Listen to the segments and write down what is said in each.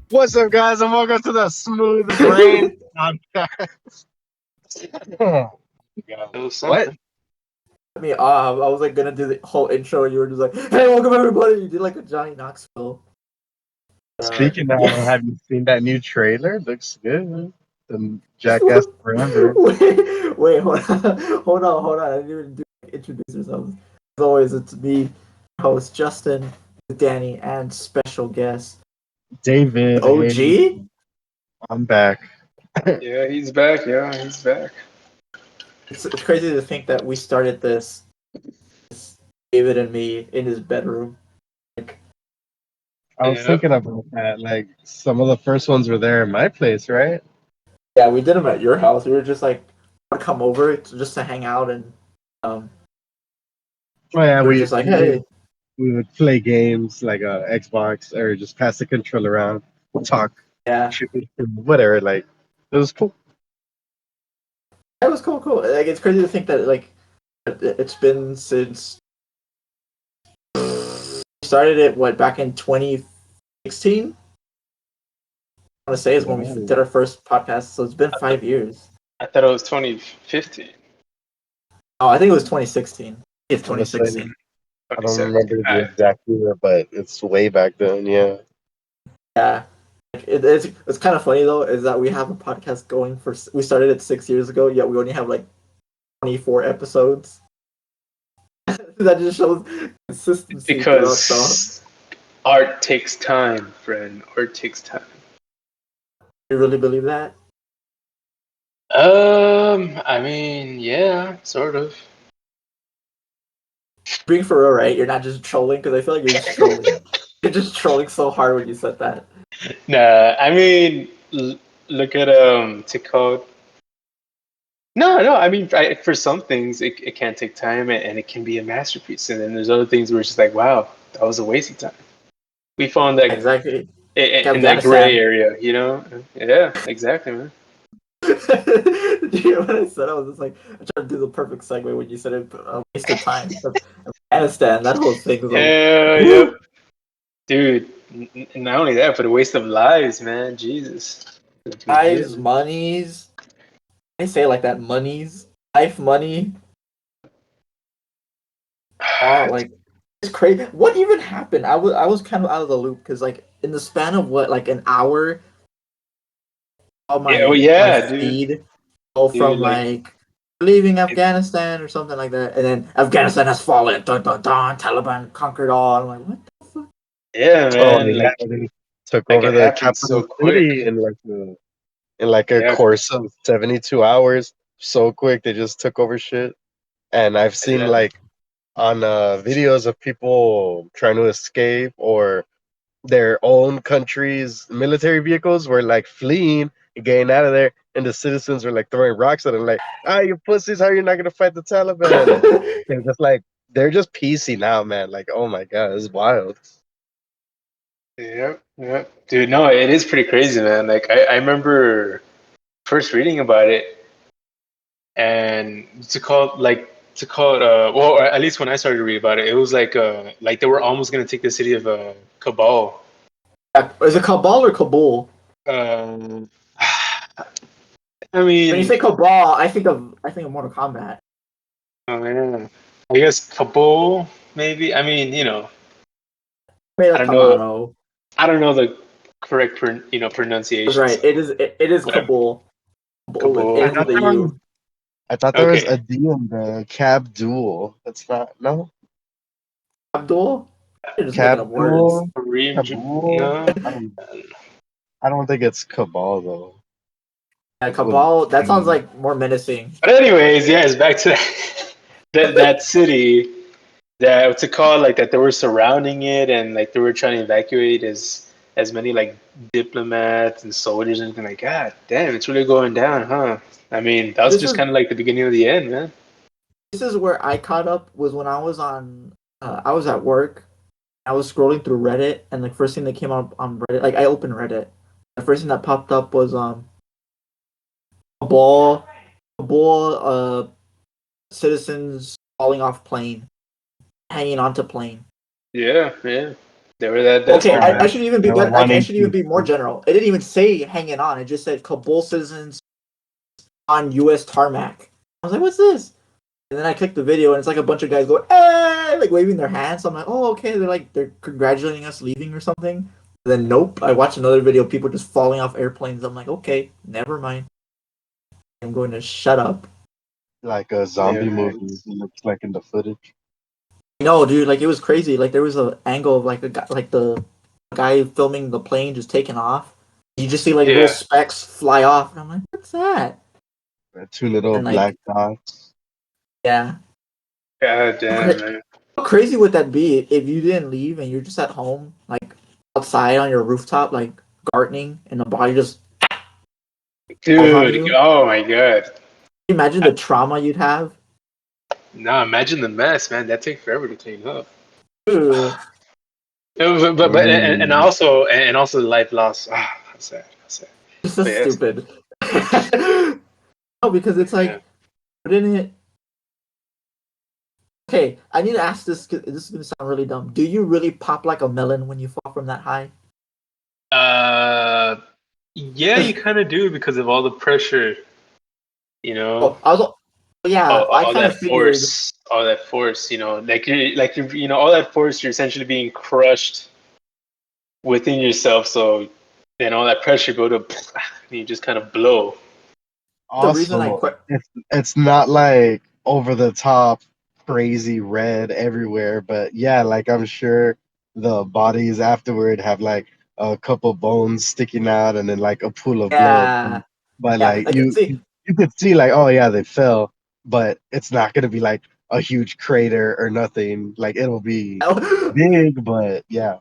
What's up, guys, and welcome to the Smooth Brain Podcast. Oh, God. It was What? something. I was like gonna do the whole intro, and you were just like, "Hey, welcome everybody." You did like a Johnny Knoxville. Speaking of, Yeah. have you seen that new trailer? Looks good. The Jackass Forever. wait, hold on. I didn't even introduce yourselves. As always, it's me, host Justin, Danny, and special guest David, hey, OG. I'm back. Yeah, he's back. Yeah, he's back. It's crazy to think that we started this David and me in his bedroom. Like, I was Yeah. thinking about that. Like, some of the first ones were there in my place, right? yeah, we did them at your house. We were just like, come over just to hang out, and um, Oh, yeah, we were just like, hey. we would play games like Xbox or just pass the controller around, talk, Yeah, shoot, whatever. Like, it was cool. it was cool. Like, it's crazy to think that like it's been since we started it. What, back in 2016? I want to say is when we Wow. did our first podcast. So it's been 5 years. I thought it was 2015. Oh, I think it was 2016. It's Honestly, 2016. I don't 2017. remember the exact year, but it's way back then. Yeah. Yeah. Like, it's kind of funny though, is that we have a podcast going for. We started it 6 years ago, yet we only have like 24 episodes. That just shows consistency throughout the. Because art takes time, friend. Art takes time. You really believe that? I mean, yeah, sort of. Being for real, right? You're not just trolling, because I feel like you're just trolling. You're just trolling so hard when you said that. Nah, I mean, look at Ticode. No. I mean, for some things, it can take time and it can be a masterpiece, and then there's other things where it's just like, wow, that was a waste of time. We found that Exactly. in that gray Afghanistan. area, you know? Yeah, exactly, man. Do you know what I said? I was just like, I tried to do the perfect segue when you said it. Waste of time. Afghanistan. That whole thing was like, Yeah, yep. woo! Dude, not only that, but a waste of lives, man. Jesus. Lives, monies. I say it like that. Monies, life, money. Oh, like it's crazy. What even happened? I was kind of out of the loop because like in the span of what, like an hour, all Yeah, oh my yeah, dude. feed go Dude, from like, like leaving Afghanistan or something like that, and then Afghanistan has fallen. Dun dun dun. Taliban conquered all. I'm like, what the fuck? yeah, Oh man. yeah, they took Like over it the happened so capital quick. city in like a Yeah, course of 72 hours. So quick, they just took over shit. And I've seen exactly. like on videos of people trying to escape or their own country's military vehicles were like fleeing and getting out of there, and the citizens were like throwing rocks at them, like, "Ah, you pussies! How are you not gonna fight the Taliban?" And they're just PC now, man. Like, oh my god, it's wild. Yeah. Dude, no, it is pretty crazy, man. Like I remember first reading about it and well, or at least when I started to read about it, it was like they were almost gonna take the city of Kabul. Is it Kabul or Kabul? Um, I When you mean, say Kabul, I think of Mortal Kombat. oh man, I guess Kabul, maybe. I mean, I Tomato, don't know. tomato. I don't know the correct That's pronunciation. right. So It is whatever. Kabul. Kabul with I Kabul. ends thought with a there was, U. I thought there was Okay. a D in the cab duel. That's not no Abdul. You're just making cab up words. duel. Kareem. Kabul. No. I don't think it's Cabal though. Yeah, With Kabul. That sounds the like more menacing. But anyways, yeah, it's back to that city that what's it called, like that they were surrounding it and like they were trying to evacuate as many like diplomats and soldiers and everything. Like, God damn, it's really going down, huh? I mean, that was This just is kind of like the beginning of the end, man. this is where I caught up was when I was on. I was at work. I was scrolling through Reddit, and the first thing that came up on Reddit, like I opened Reddit, the first thing that popped up was Kabul, Kabul, citizens falling off plane, hanging onto plane. Yeah, yeah. They were that Okay, desperate, I man. should even be They were better. I wanting should even to. be more general. It didn't even say hanging on. It just said Kabul citizens on U.S. tarmac. I was like, what's this? And then I clicked the video, and it's like a bunch of guys going, "Hey!" like waving their hands. So I'm like, oh, okay. They're congratulating us leaving or something. And then nope. I watched another video, of people just falling off airplanes. I'm like, okay, never mind. I'm going to shut up. Like a Yeah, zombie man. movie. It looks like in the footage. No, dude, like it was crazy. Like there was an angle of like a guy, like the guy filming the plane just taking off. You just see like little Yeah. specks fly off, and I'm like, what's that? Two little And like, black dots. yeah, God damn, man. how crazy would that be if you didn't leave and you're just at home, like outside on your rooftop, like gardening, and the body just falls on Dude, you? Can oh my god. you imagine the trauma you'd have? Now imagine the mess, man. That take forever to clean up. Ugh, Mm. And also the life loss. Ah, that's sad. That's sad. it's so But yes, stupid. No, because it's yeah. like, wouldn't it? Okay, I need to ask this. 'Cause this is gonna sound really dumb. Do you really pop like a melon when you fall from that high? Uh, yeah, you 'Cause- kind of do because of all the pressure, you know, Oh, I was. Yeah, I all kind of figured. all that force, you know, you know, all that force. You're essentially being crushed within yourself. So then all that pressure go to, you just kind of blow. The reason I Also, quit. it's not like over the top, crazy red everywhere, but yeah, like I'm sure the bodies afterward have like a couple bones sticking out and then like a pool of blood. Yeah, But yeah. like Like, see, you could see like, oh yeah, they fell, but it's not gonna be like a huge crater or nothing. Like it'll be I big, but yeah.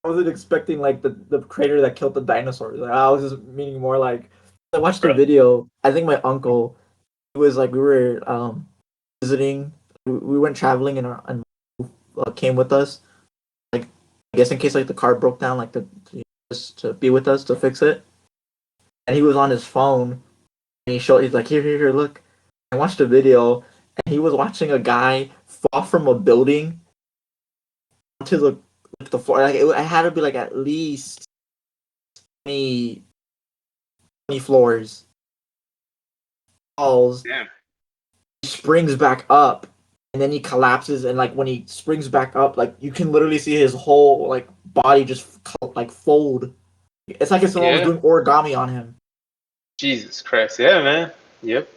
wasn't expecting like the crater that killed the dinosaurs. Like, I was just meaning more like I watched the Bro. video. I think my uncle, it was like we were visiting. We went traveling and came with us. Like I guess in case like the car broke down, like just to be with us to fix it. And he was on his phone and he's like, here, look. I watched a video and he was watching a guy fall from a building onto the floor. Like it had to be like at least 20, 20 floors. Falls, Damn. he springs back up, and then he collapses. And like when he springs back up, like you can literally see his whole like body just like fold. It's like if someone was Yeah. doing origami on him. Jesus Christ. Yeah, man. Yep.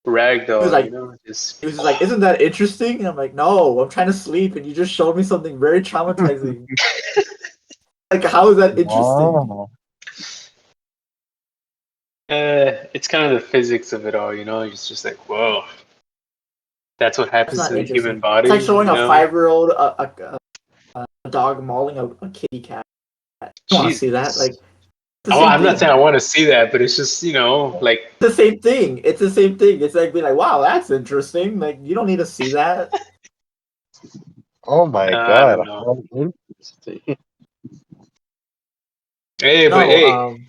He was Ragdoll, you like, know, just. he was just like, "Isn't that interesting?" And I'm like, "No, I'm trying to sleep, and you just showed me something very traumatizing. Like, how is that interesting?" Wow. It's kind of the physics of it all, you know. It's just like, whoa, that's what That's happens to not the human interesting. It's like body, showing you a know. 5-year-old a dog mauling a kitty cat. You want to see that? Jesus. Like, it's the Oh, same I'm not saying thing. I want to see that, but it's just, you know, like, It's the same thing. It's the same thing. It's like being like, wow, that's interesting. Like, you don't need to see that. Oh my I don't god. know. How interesting. Hey, but No, hey,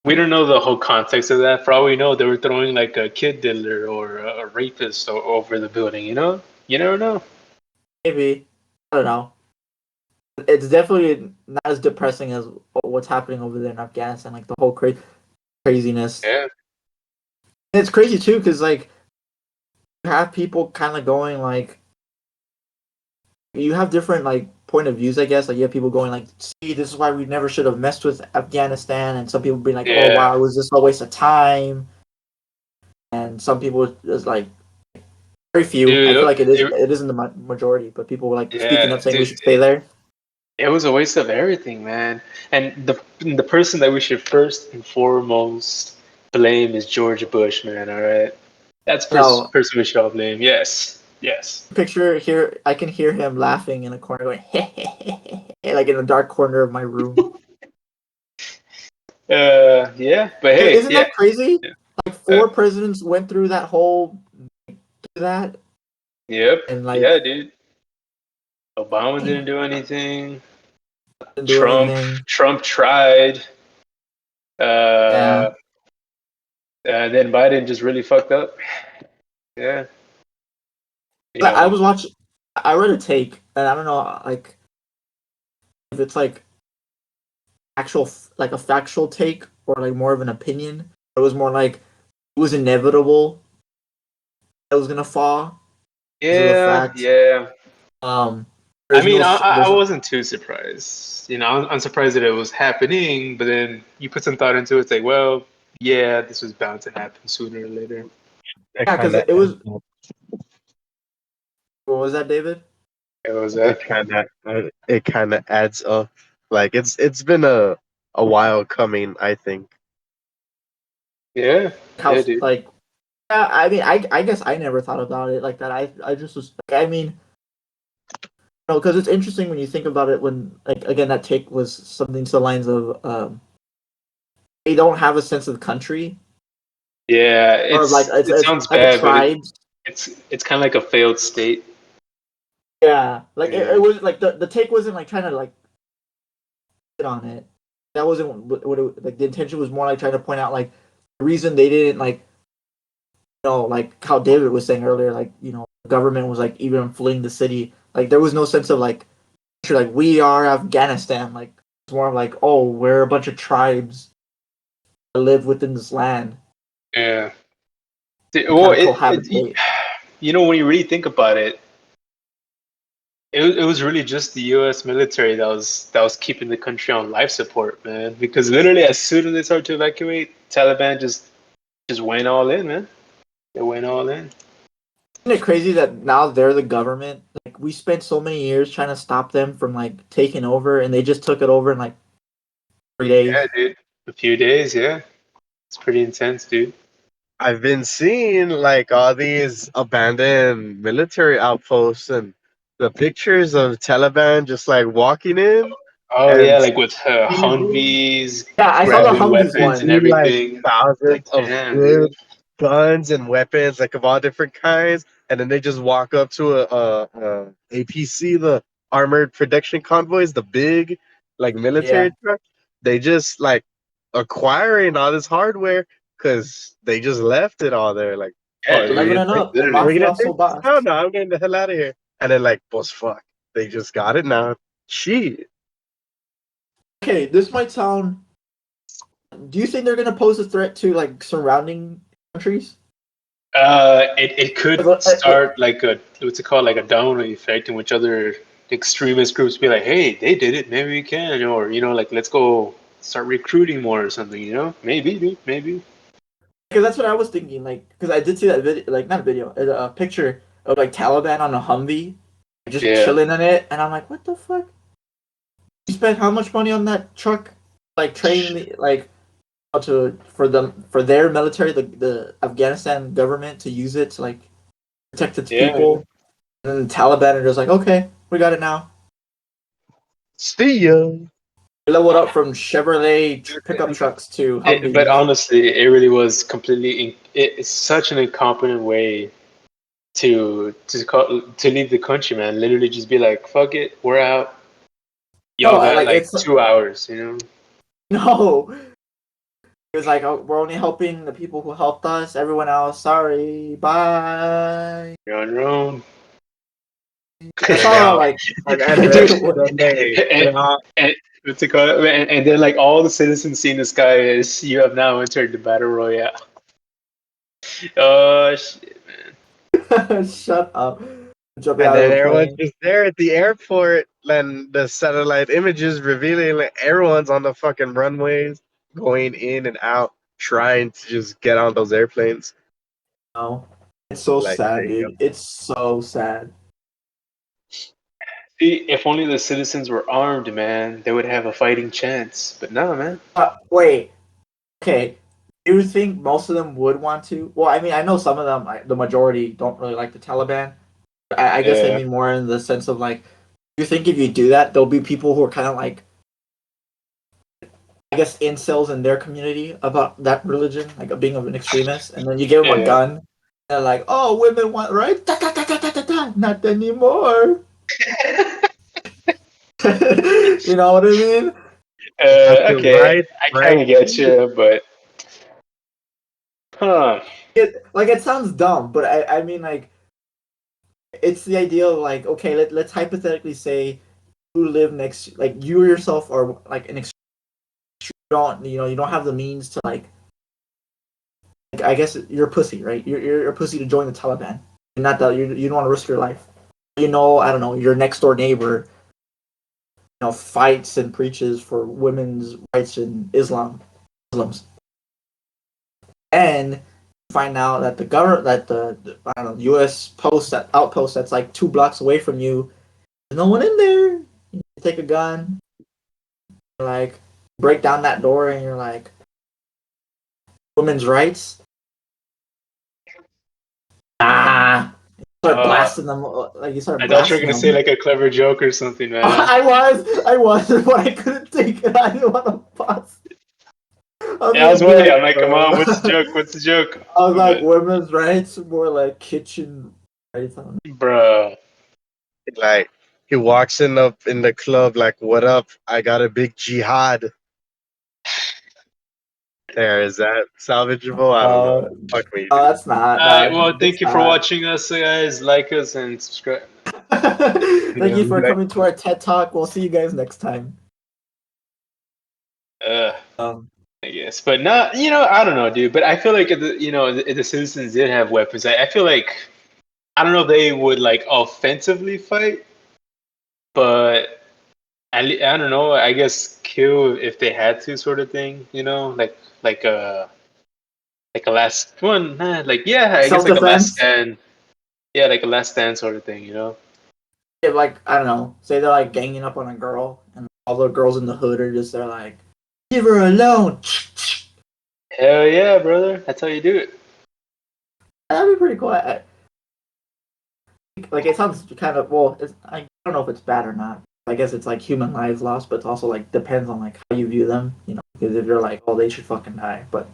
we don't know the whole context of that. For all we know, they were throwing like a kid diddler or a rapist over the building, you know? You never know. maybe. I don't know. It's definitely not as depressing as what's happening over there in Afghanistan. Like the whole craziness. Yeah. And it's crazy too, because like you have people kind of going like you have different like point of views. I guess like you have people going like, see, this is why we never should have messed with Afghanistan, and some people being like, oh Yeah. wow, it was just a waste of time, and some people just like very few. I feel Dude, like it isn't the majority, but people were like speaking yeah, up saying we dude, should stay there. it was a waste of everything, man. And the person that we should first and foremost blame is George Bush, man. All right, that's No, person we should all blame. Yes, yes. picture here. I can hear him laughing in a corner, going like in a dark corner of my room. Yeah, but hey, Isn't yeah, that crazy? yeah. Like Uh, 4 presidents went through that whole that, yep, and like yeah, dude. Obama didn't didn't do anything. do anything. Trump tried. Yeah, Uh, then Biden just really fucked up. Yeah. You I know, was watching. I read a take, and I don't know, like if it's like actual, like a factual take or like more of an opinion. It was more like it was inevitable that it was gonna fall because of the yeah, fact. yeah. Um, I there's mean, no, I there's wasn't too surprised. You know, I'm surprised that it was happening, but then you put some thought into it. It's like, well, yeah, this was bound to happen sooner or later. It yeah, kind because of it was. What was that, David? It was it kind of adds up. Like it's been a while coming, I think. yeah, How yeah, dude. like yeah, I mean, I guess I never thought about it like that. I just was like, I mean, no, because it's interesting when you think about it. When like again, that take was something to the lines of they don't have a sense of the country Yeah, or like it it's sounds like a bad, but tribe. it's kind of like a failed state. Yeah, like it Yeah, was like the take wasn't like trying to like hit on it. That wasn't what it, like the intention was more like trying to point out like the reason they didn't like like how David was saying earlier, like the government was like even fleeing the city. Like there was no sense of like we are Afghanistan. Like it's more of like, oh, we're a bunch of tribes that live within this land yeah. and kind Well, of cohabitate. you know, when you really think about it, it was really just the U.S. military that was keeping the country on life support, man. Because literally, as soon as they started to evacuate, Taliban just went all in, man. They went all in. Isn't it crazy that now they're the government? Like we spent so many years trying to stop them from like taking over, and they just took it over in like 3 days. Yeah, dude. A few days, yeah. It's pretty intense, dude. I've been seeing like all these abandoned military outposts and the pictures of Taliban just like walking in Oh yeah, and like with seizing, Humvees Yeah, I saw the grabbing Humvees weapons and one. seizing like everything. Like, thousands of damn, good dude. guns and weapons, like of all different kinds, and then they just walk up to a APC, the armored production convoys, the big like Yeah, military truck. They just like acquiring all this hardware because they just left it all there. Like, Yeah, oh, we're living dude. gonna it take, up. Literally. we're gonna Mafia take this Sobas. town. No, I'm getting the hell out of here. And then like, boss, fuck, they just got it now. Shit. Okay, this might sound. Do you think they're gonna pose a threat to like surrounding countries? It could Like, start like a what's it called, like a domino effect in which other extremist groups be like, hey, they did it, maybe we can, or you know, like let's go start recruiting more or something, you know? Maybe, dude, maybe. because that's what I was thinking. Like, because I did see that video, like not a video, a picture of like Taliban on a Humvee, just Yeah, chilling in it, and I'm like, what the fuck? You spent how much money on that truck? Like training the like to for their military, the Afghanistan government to use it to like protect its yeah, yeah. people, and then the Taliban are just like, okay, we got it now. See ya. We leveled up from Chevrolet pickup trucks to But Humvees. honestly, it really was it's such an incompetent way to leave the country, man. Literally, just be like, fuck it, we're out. No, Y'all got like like it's 2 hours, you know? no. It was like, oh, we're only helping the people who helped us. Everyone else, sorry, bye. You're on your own. I And saw now, like, Dude, then they and, all, and, what's it called? And then like all the citizens seeing this guy is you have now entered the battle royale. Oh shit, man. shut up, jumping and out then of a everyone's plane. just there at the airport, and the satellite images revealing like everyone's on the fucking runways, going in and out, trying to just get on those airplanes. No, it's so Like, there sad, you dude. It's so sad. See, if only the citizens were armed, man, they would have a fighting chance. But no, man. Wait, okay. Do you think most of them would want to? Well, I mean, I know some of them, the majority, don't really like the Taliban. I guess I Yeah, mean more in the sense of like, do you think if you do that, there'll be people who are kind of like, I guess, incels in their community about that religion, like being of an extremist, and then you give them a yeah. gun, and they're like, "Oh, women want right? Da, da, da, da, da, da, da. Not anymore." You know what I mean? got your Okay, right, I kind right. of get you, but huh? Like it sounds dumb, but I mean like it's the idea of like, okay, let's hypothetically say you live next, like you yourself are like an don't you don't have the means to like I guess you're a pussy, right? You're a pussy to join the Taliban. You're not that you don't want to risk your life. I don't know, your next door neighbor, fights and preaches for women's rights in Muslims, and find out that the government, that the I don't know, U.S. post that outpost that's like 2 blocks away from you, there's no one in there. You take a gun, like break down that door, and you're like, women's rights. Ah, start Uh, blasting them, like you start I thought you were blasting gonna say them. like a clever joke or something, man. I was, but I couldn't take it. I didn't want to pause. I was Yeah, I gonna was be waiting. like, I'm like, come on, what's the joke? What's the joke? I was like, But, women's rights, more like kitchen rights. I don't know. bruh, Like he walks in up in the club, like, "What up? I got a big jihad." There is that salvageable? I don't know. Uh, Fuck me, no, dude. that's not. all right. No, Well, it's thank you for not. watching us, guys. Like us and subscribe. Thank Yeah, you for like, coming to our TED Talk. We'll see you guys next time. Uh, Um, I guess, but not. I don't know, dude. But I feel like if the citizens did have weapons, I feel like I don't know if they would like offensively fight, but I don't know. I guess kill if they had to, sort of thing. Like like a last one. Like yeah, I guess Self like a last defense. stand. Yeah, like a last stand sort of thing. If like I don't know, say they're like ganging up on a girl, and all the girls in the hood are just they're like, leave her alone. Hell yeah, brother. That's how you do it. That'd be pretty cool. Like it sounds kind of well. I don't know if it's bad or not. I guess it's like human lives lost, but it's also like depends on like how you view them. Because if you're like, oh, they should fucking die, but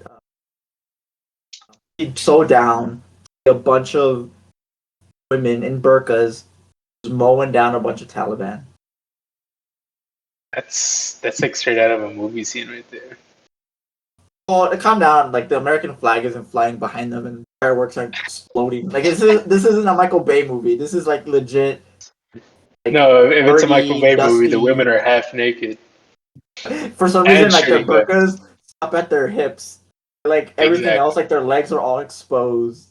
so down a bunch of women in burqas mowing down a bunch of Taliban. That's like straight out of a movie scene right there. Well, calm down. Like the American flag isn't flying behind them, and fireworks aren't exploding. Like this isn't a Michael Bay movie. This is like legit, like No, if it's a Michael dirty, Bay movie, the dusty. women are half naked For some and reason, like their shooting guns. burqas stop at their hips. Like everything else, Exactly. like their legs are all exposed.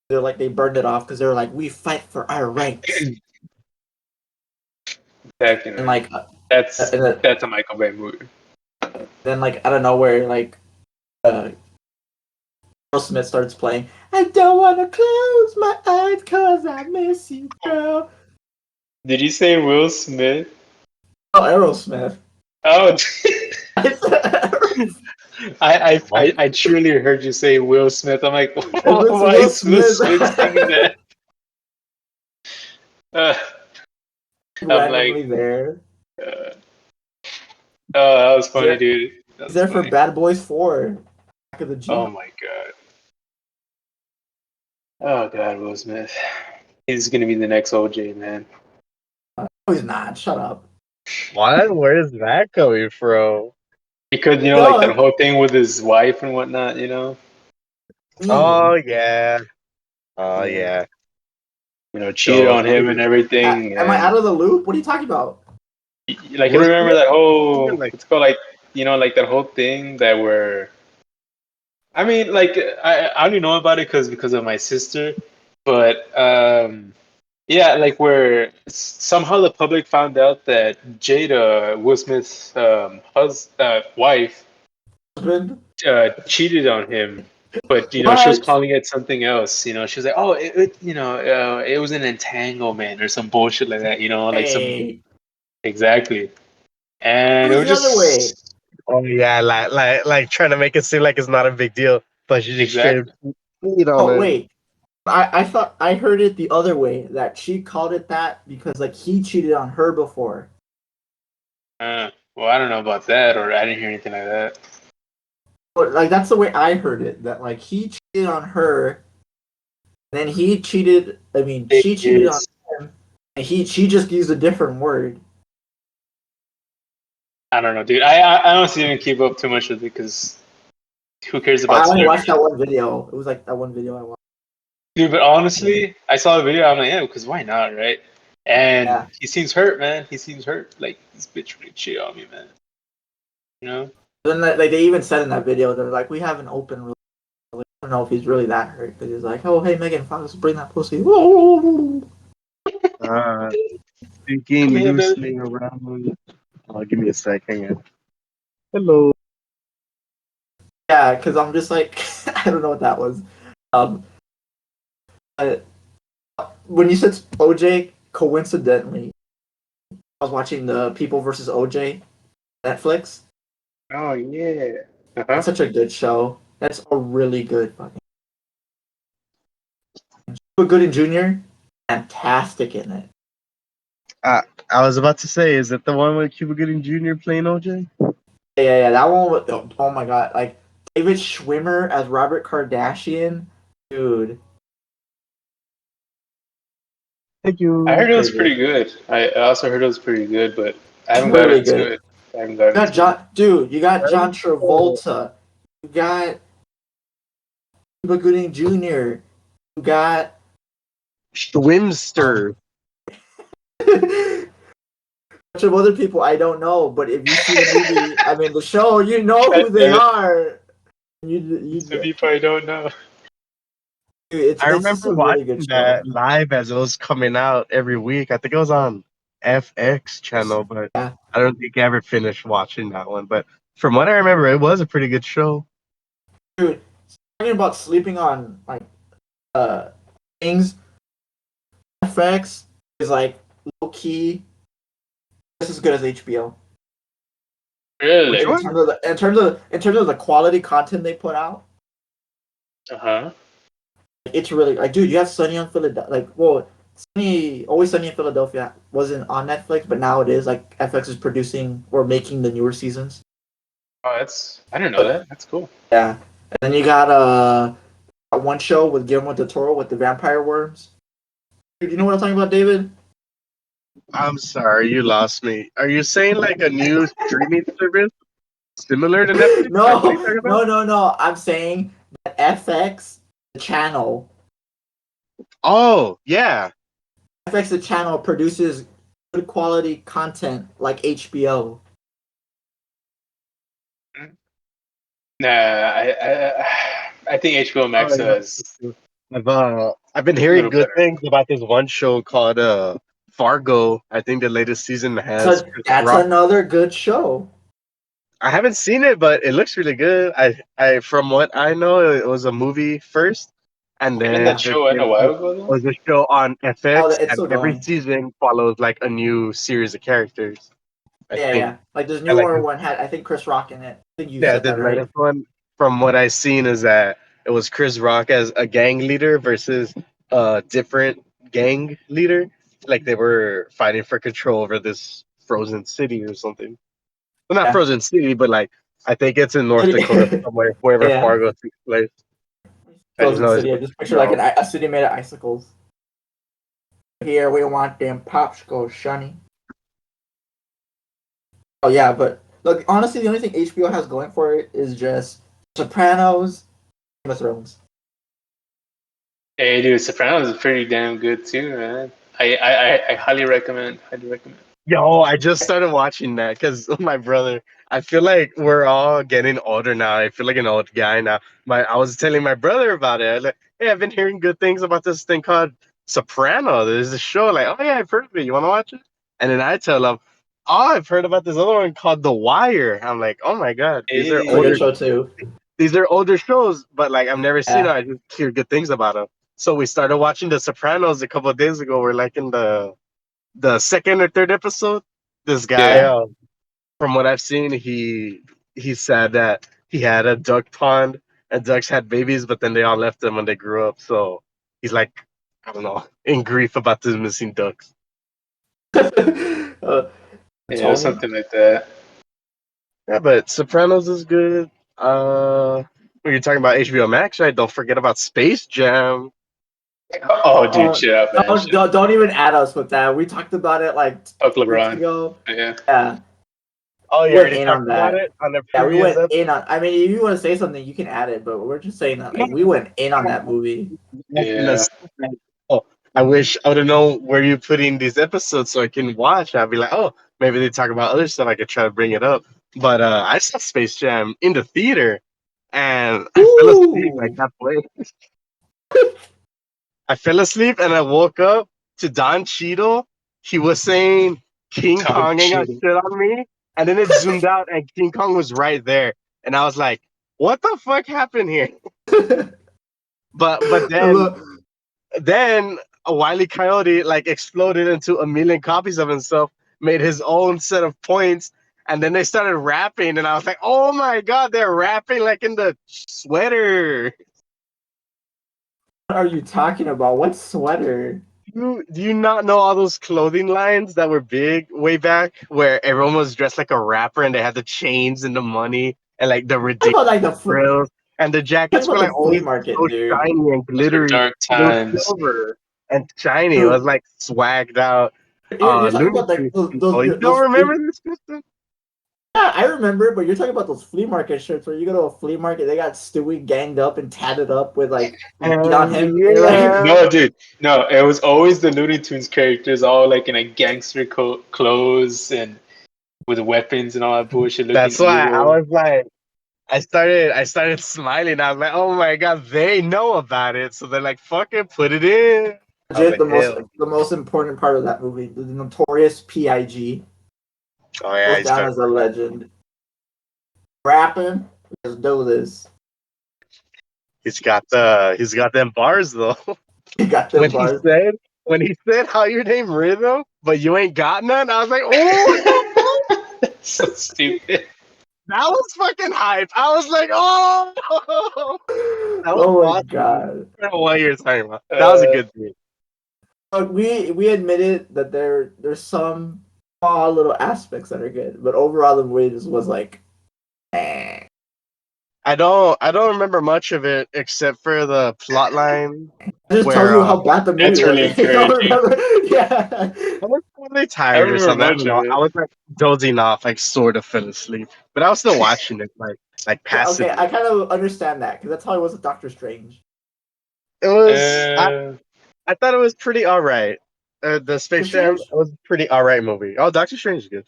They're like they burned it off because they're like we fight for our rights. Exactly, And man. like That's and that's a Michael Bay movie. then like out of nowhere, like uh, Will Smith starts playing. I don't want to close my eyes cause I miss you, girl. Did you say Will Smith? Oh, Aerosmith. Oh, It's I truly heard you say Will Smith. I'm like, why Will is Will Smith Smith singing that? Uh, I'm like, randomly there. uh, oh, that was He's funny, there, dude. That he's was there for funny. Bad Boys 4. Back of the Oh Jeep. my god. Oh god, Will Smith. He's gonna be the next OJ, man. No, he's not. Shut up. what? Where is that coming from? Because like that No, whole thing with his wife and whatnot. mean. Oh yeah. Oh Yeah. yeah. Cheated So on him and everything, Am I out and of the loop? What are you talking about? like you Will remember Smith, that whole like, it's called like like that whole thing that were I mean like I only know about it because of my sister, but yeah, like where somehow the public found out that Jada, Will Smith's wife, Husband? cheated on him, but she was What? calling it something else. She was like, oh, it was an entanglement or some bullshit like that. Like some Hey. exactly, It and it was was the other way. just oh yeah, like trying to make it seem like it's not a big deal, but she just straight up exactly. cheated on Oh, him. wait. I thought I heard it the other way that she called it that because like he cheated on her before. Well, I don't know about that, or I didn't hear anything like that. But like that's the way I heard it. That like he cheated on her, then he cheated. I mean, It she cheated on is. him, and she just used a different word. I don't know, dude. I honestly didn't keep up too much with it because who cares I about only watched celebrities? that one video. It was like that one video I watched. Dude, but honestly, I saw a video. I'm like, yeah, because why not, right? And Yeah. he seems hurt, man. He seems hurt. Like this bitch really cheat on me, man. You know? Then like they even said in that video, they're like, we have an open relationship. I don't know if he's really that hurt because he's like, oh hey Megan Fox, bring that pussy. Uh, Come speaking here, baby. loosely around. Give me a second. Hello. Yeah, because I'm just like, I don't know what that was. Um, uh, when you said OJ, coincidentally, I was watching the People versus OJ Netflix. Oh yeah. That's Uh-huh. such a good show. That's a really good fucking. Cuba Gooding Jr. Fantastic in it. Uh, I was about to say, is that the one with Cuba Gooding Jr. playing OJ? Yeah. That one. Oh my god, like David Schwimmer as Robert Kardashian, dude. Thank I you. heard it was Pretty good. pretty good. I also heard it was pretty good, but I It's haven't got really into good. it. I haven't got You got into it. John, dude. You got Right? John Travolta. You got Cuba Gooding Jr. You got um, Schwimster. bunch of other people I don't know, but if you see the movie, I mean the show, you know God who they damn it. are. Some people I don't know. It's I it's just remember a really good watching show. that live as it was coming out every week. I think it was on FX channel, but Yeah, I don't think I ever finished watching that one. But from what I remember, it was a pretty good show. dude. Talking about sleeping on like uh things, FX is like low key just as good as HBO Which Really? in one? terms of the quality content they put out. Uh-huh. It's really like, dude, you have Sunny on Philadelphia. Like, well, Always Sunny in Philadelphia wasn't on Netflix, but now it is. Like, FX is producing or making the newer seasons. Oh, I didn't know But that. That's cool. yeah, and then you got one show with Guillermo del Toro with the vampire worms. Dude, you know what I'm talking about, David? I'm sorry, you lost me. Are you saying like a new streaming service similar to Netflix? Like, what are you No, talking about? no. I'm saying that FX, the channel, Oh, yeah. FX, the channel produces good quality content like HBO. Nah, I think HBO Oh, Max has yeah. I've been a hearing little good better. things about this one show called Fargo. I think the latest season has So Chris that's Rock. another good show. I haven't seen it, but it looks really good. I from what I know, it was a movie first, and Didn't then that show end a while ago though? was a show on Oh, FX, it's and still every going. season follows like a new series of characters. I think, Yeah. Like this and like newer one had, I think, Chris Rock in it. I think you yeah, said the that, right? latest one, from what I seen, is that it was Chris Rock as a gang leader versus a different gang leader. Like they were fighting for control over this frozen city or something. Well, not Yeah. frozen city, but like I think it's in North Dakota somewhere, wherever Yeah. Fargo takes place. I just Frozen know it's City. I just picture like no. a city made of icicles. Here we want them popsicles, Shunny. Oh yeah, but look, honestly, the only thing HBO has going for it is just Sopranos, Game of Thrones. Hey, dude, Sopranos is pretty damn good too, man. I highly recommend. Highly recommend. Yo, I just started watching that because my brother. I feel like we're all getting older now. I feel like an old guy now. I was telling my brother about it. I was like, hey, I've been hearing good things about this thing called Soprano. There's a show. Like, oh yeah, I've heard of it. You want to watch it? And then I tell him, oh, I've heard about this other one called The Wire. I'm like, oh my god, It's a good Hey, show too. these are older shows, but like I've never seen Yeah. them. I just hear good things about them. So we started watching The Sopranos a couple of days ago. We're like in the second or third episode. This guy, yeah. Yeah. from what I've seen, he said that he had a duck pond and ducks had babies, but then they all left him when they grew up. So he's like, I don't know, in grief about the missing ducks. uh, Yeah, Tony. something like that. Yeah, but Sopranos is good. When you're talking about HBO Max, right? Don't forget about Space Jam. Oh, dude, Uh, shut up, man. Shut up. don't even add us with that. We talked about it like Fuck 2 weeks LeBron. ago. Yeah. Yeah. Oh, We you went already in talked on about that. it on the Yeah, we previous went episode. in on. I mean, if you want to say something, you can add it. But we're just saying that like we went in on that movie. Yeah. Oh, I wish I would have known where you putting these episodes so I can watch. I'd be like, oh, maybe they talk about other stuff. I could try to bring it up. But I saw Space Jam in the theater, and I fell asleep like Ooh. halfway. I fell asleep and I woke up to Don Cheadle. He was saying King Tom Kong ain't got Cheadle. shit on me, and then it zoomed out and King Kong was right there, and I was like, what the fuck happened here? But then Look, then a Wile E. Coyote like exploded into a million copies of himself, made his own set of points, and then they started rapping, and I was like, "Oh my god, they're rapping like in the sweater." what are you talking about? What sweater? Do you not know all those clothing lines that were big way back, where everyone was dressed like a rapper and they had the chains and the money and like the Talking ridiculous about like grills, and the talking jackets were about like the flea always market, so dude. shiny and Those were glittery. dark It was times. silver and shiny. It was Dude, like swagged out. you're talking Looney about like Tunes people. You don't those remember this system? yeah, I remember, but you're talking about those flea market shirts where you go to a flea market, they got Stewie ganged up and tatted up with like meat on him, and you're like, Yeah. No, dude. No, it was always the Looney Tunes characters, all like in a gangster clothes and with weapons and all that bullshit, looking That's why I evil. was like, I started smiling. I was like, oh my god, they know about it. So they're like, fuck it, put it in. I was legit like, hell. the most important part of that movie, the notorious Pig Oh yeah, goes he down started. as a legend. Rapping, let's do this. He's got them bars though. He got when them he bars. said when he said how your name Rhythm, but you ain't got none, I was like, oh, That's so stupid. that was fucking hype. I was like, oh, that was Oh my awesome. god. I don't know what you're talking about. That was a Uh, good thing. But we admitted that there's some small little aspects that are good, but overall the movie just was like, eh. I don't remember much of it except for the plot line It just tells where you how bad the movie that's was. really If you don't encouraging. remember, yeah. I was probably I don't tired or remember something. I much don't of know. I it. was like dozing off, like sort of fell asleep, but I was still watching it, like Yeah, okay, I passively. kind of understand that because that's how it was with Doctor Strange. It was. Uh, I thought it was pretty all right. The Doctor Space Jam Strange, was a pretty all right movie. Oh, Doctor Strange is good.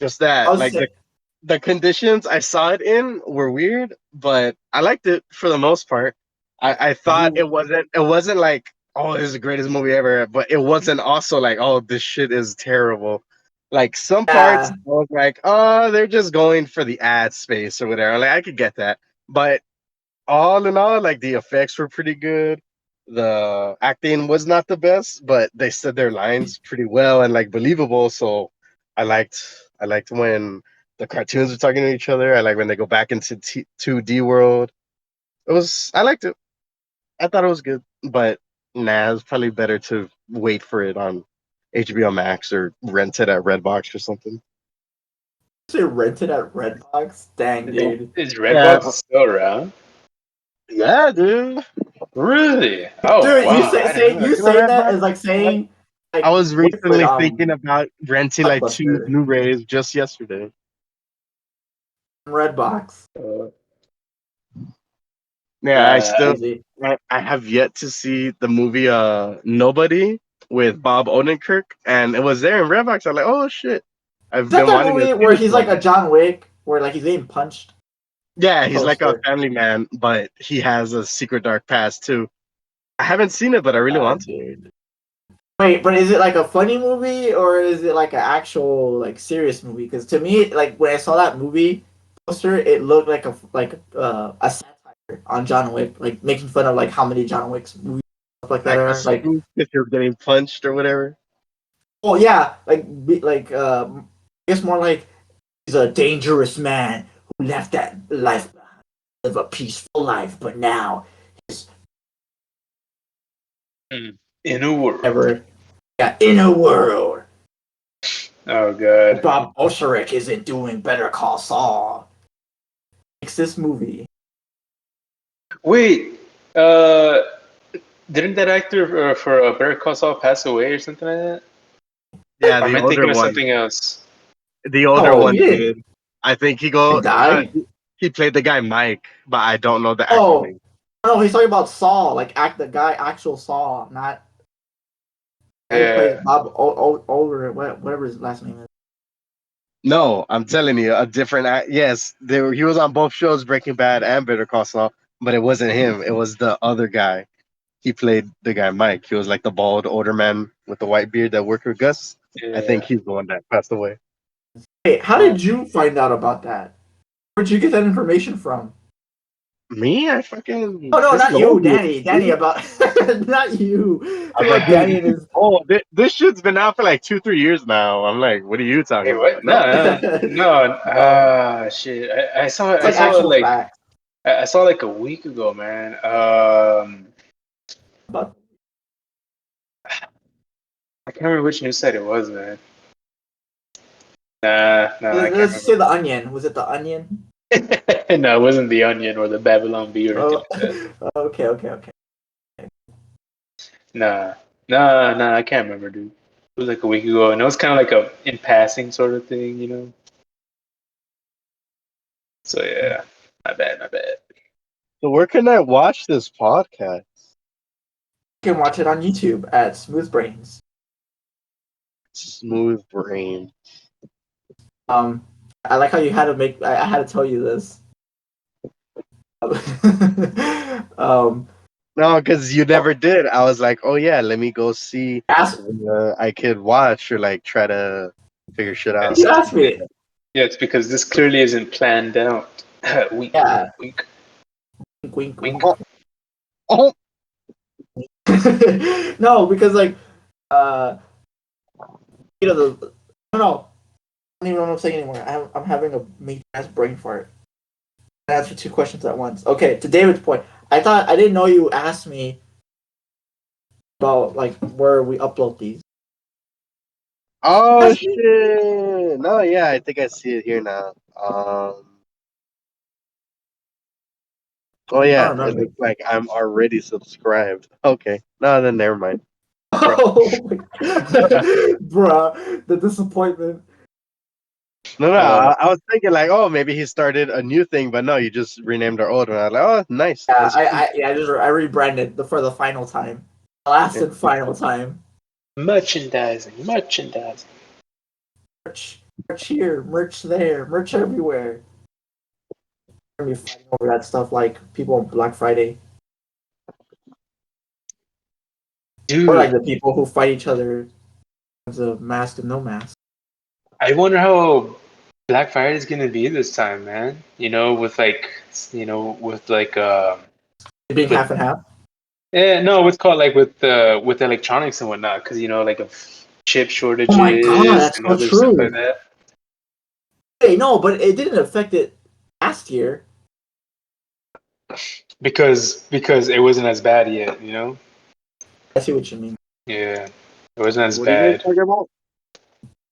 Just I that, was like sick. the conditions I saw it in were weird, but I liked it for the most part. I thought You, it wasn't like, oh, this is the greatest movie ever, but it wasn't also like, oh, this shit is terrible. Like some parts yeah, I was like, oh, they're just going for the ad space or whatever. Like I could get that. But all in all, like the effects were pretty good. The acting was not the best, but they said their lines pretty well and like believable. So I liked I liked when the cartoons were talking to each other. I like when they go back into 2D world. I liked it. I thought it was good, but nah, it's probably better to wait for it on HBO Max or rent it at Redbox or something. say rented at Redbox. Dang, dude. is Yeah, Redbox still around? yeah, dude. Really? Oh Dude, you wow, I didn't know you You know saying that Redbox? is like saying I like was wait for it recently thinking on about renting like two Blockbuster, Blu-rays just yesterday. Redbox. that. Yeah, I Nah, still Crazy. I have yet to see the movie Nobody with Bob Odenkirk, and it was there in Redbox. I'm like, oh shit, Is I've that been that wanting to movie see where this he's like one. a John Wick, where like he's getting punched? Yeah, he's like a Poster. family man, but he has a secret dark past too. I haven't seen it, but I really want to. Dude. Wait, but is it like a funny movie or is it like an actual like serious movie? Because to me, like when I saw that movie poster, it looked like a satire on John Wick, like making fun of like how many John Wick's movies stuff like that Like a are. Like, spoof if you're getting punched or whatever. oh yeah, I guess more like he's a dangerous man who left that life behind, live a peaceful life, but now he's in a world. ever yeah in a world. Oh god. Bob Osherick isn't doing Better Call Saul. Makes this movie. Wait, didn't that actor for Better Call Saul pass away or something like that? Yeah, Or am the I older thinking of one. something else? The older Oh, he one didn't did. I think die. he played the guy Mike, but I don't know the actor Oh, name. no, he's talking about Saul, like the guy, actual Saul, not the guy who plays Yeah. Bob Over, whatever his last name is. No, I'm telling you, a different yes, he was on both shows, Breaking Bad and Better Call Saul, but it wasn't him. It was the other guy. He played the guy Mike. He was like the bald older man with the white beard that worked with Gus. I think Yeah. he's the one that passed away. Hey, how Uh, did you find out about that? Where'd you get that information from? Me, I fucking Oh no, just not know you, you. Danny. Danny about not you. I'm About like, Danny and his. oh, this shit's been out for like 2-3 years now. I'm like, what are you Hey, talking what? about? No, No, no. No, Shit. I saw. it's I like saw it actual like. facts. I saw it like a week ago, man. About I can't remember which news site it was, man. Nah, I can't let's say remember. the Onion. Was it the Onion? No, it wasn't the Onion or the Babylon Bee or anything Oh, like that. okay. Nah, nah. I can't remember, dude. It was like a week ago, and it was kind of like a in passing sort of thing, you know. So yeah, my bad, my bad. so where can I watch this podcast? You can watch it on YouTube at Smooth Brains. Smooth brain. I like how you had to make. I had to tell you this. um, No, because you never did. I was like, oh yeah, let me go see ask I could watch or like try to figure shit out. you It's, asked me. yeah, it's because this clearly isn't planned out. Wink, wink, Yeah, wink, wink, wink. wink. Oh, oh, No, because like uh, the I don't know. I don't even know what I'm saying anymore. I'm having a major ass brain fart. I answered two questions at once. Okay, to David's point, I didn't know you asked me about like where we upload these. oh Ask me? shit! No, yeah, I think I see it here now. Oh I yeah, don't it remember. looks like I'm already subscribed. Okay, no, then never mind. Bro. Oh my god. Bruh, the disappointment. No, Uh, I was thinking like, oh, maybe he started a new thing, but no, you just renamed our old one. I was like, oh, nice. Yeah, That's cool. I rebranded for the final time. Last Yeah. and final time. merchandising. Merch here, merch there, merch everywhere. We're gonna be fighting over that stuff like people on Black Friday. Or like Dude, the people who fight each other with a mask and no mask. I wonder how Black Friday is gonna be this time, man. With like Being with half and half. no, what's called like with electronics and whatnot, because like of chip Oh my god, shortages that's and so other stuff like true. that. Hey, no, but it didn't affect it last year. Because it wasn't as bad yet, you know? I see what you mean. Yeah, it wasn't as What are you guys bad. talking about?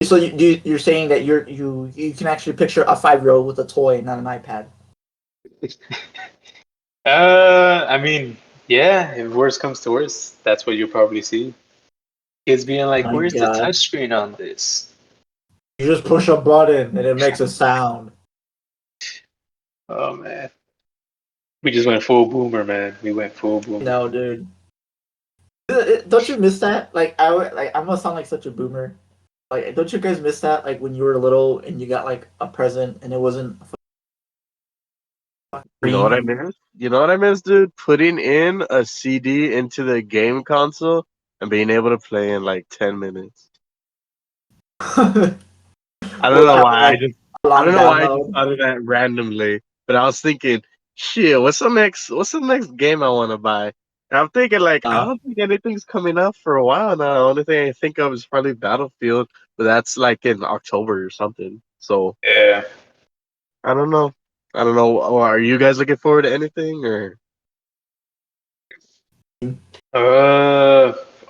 So you're saying that you can actually picture a 5-year-old with a toy, not an iPad. I mean, yeah, if worst comes to worst, that's what you'll probably see. Kids being Oh like, my "Where's the god. touchscreen on this?" You just push a button and it makes a sound. Oh man, we just went full boomer, man. We went full boomer. No, dude. Don't you miss that? Like I'm gonna sound like such a boomer. Like, don't you guys miss that? Like when you were little and you got like a present and it wasn't a You know what I screen. miss? You know what I miss, dude? Putting in a CD into the game console and being able to play in like 10 minutes. I don't Without know having why. like a I long don't know why I just download. uttered that randomly, but I was thinking, shit, what's the next game I want to buy? And I'm thinking like, I Uh, don't think anything's coming up for a while now. The only thing I think of is probably Battlefield, but that's like in October or something. So Yeah. I don't know. I don't know. Are you guys looking forward to anything or?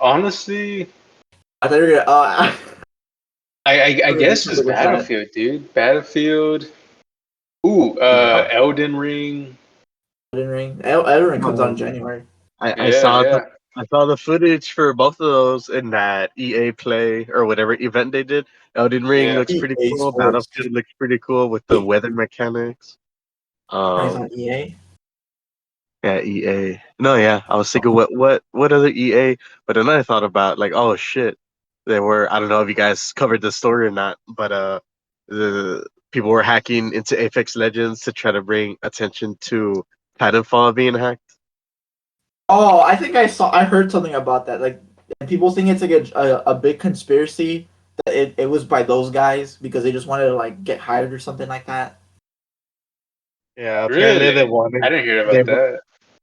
Honestly, I thought you were gonna. I I guess something just with that. Battlefield, dude. Battlefield. Ooh, Yeah. Elden Ring. Elden Ring. Elden Ring comes out in No. January. I Yeah, saw the yeah. I saw the footage for both of those in that EA Play or whatever event they did. Elden Ring Yeah. looks pretty EA cool. Sports. Battlefield looks pretty cool with the weather mechanics. He's Um, on EA. yeah, EA. No, yeah, I was thinking what other EA, but then I thought about like, oh shit, they were. I don't know if you guys covered the story or not, but the people were hacking into Apex Legends to try to bring attention to Titanfall being hacked. Oh, I think I heard something about that. Like, and people think it's like a big conspiracy that it was by those guys because they just wanted to like get hired or something like that. Yeah, apparently they Really? I wanted didn't hear they about that.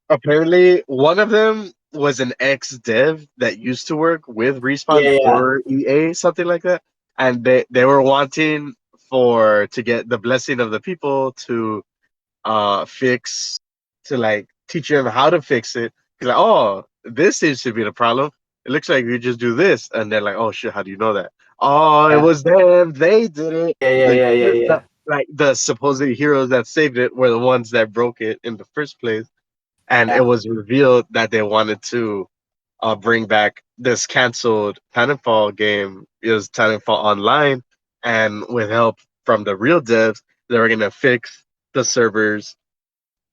apparently one of them was an ex dev that used to work with Respawn Yeah, yeah, for EA, something like that, and they were wanting for to get the blessing of the people to fix to like teach them how to fix it. He's like, oh, this seems to be the problem. It looks like you just do this, and they're like, oh shit, how do you know that? Oh, it yeah, was them. They did it. yeah, yeah, The, yeah, yeah, yeah. like the supposed heroes that saved it were the ones that broke it in the first place, and it Yeah. was revealed that they wanted to bring back this canceled Titanfall game. It was Titanfall Online, and with help from the real devs, they were gonna fix the servers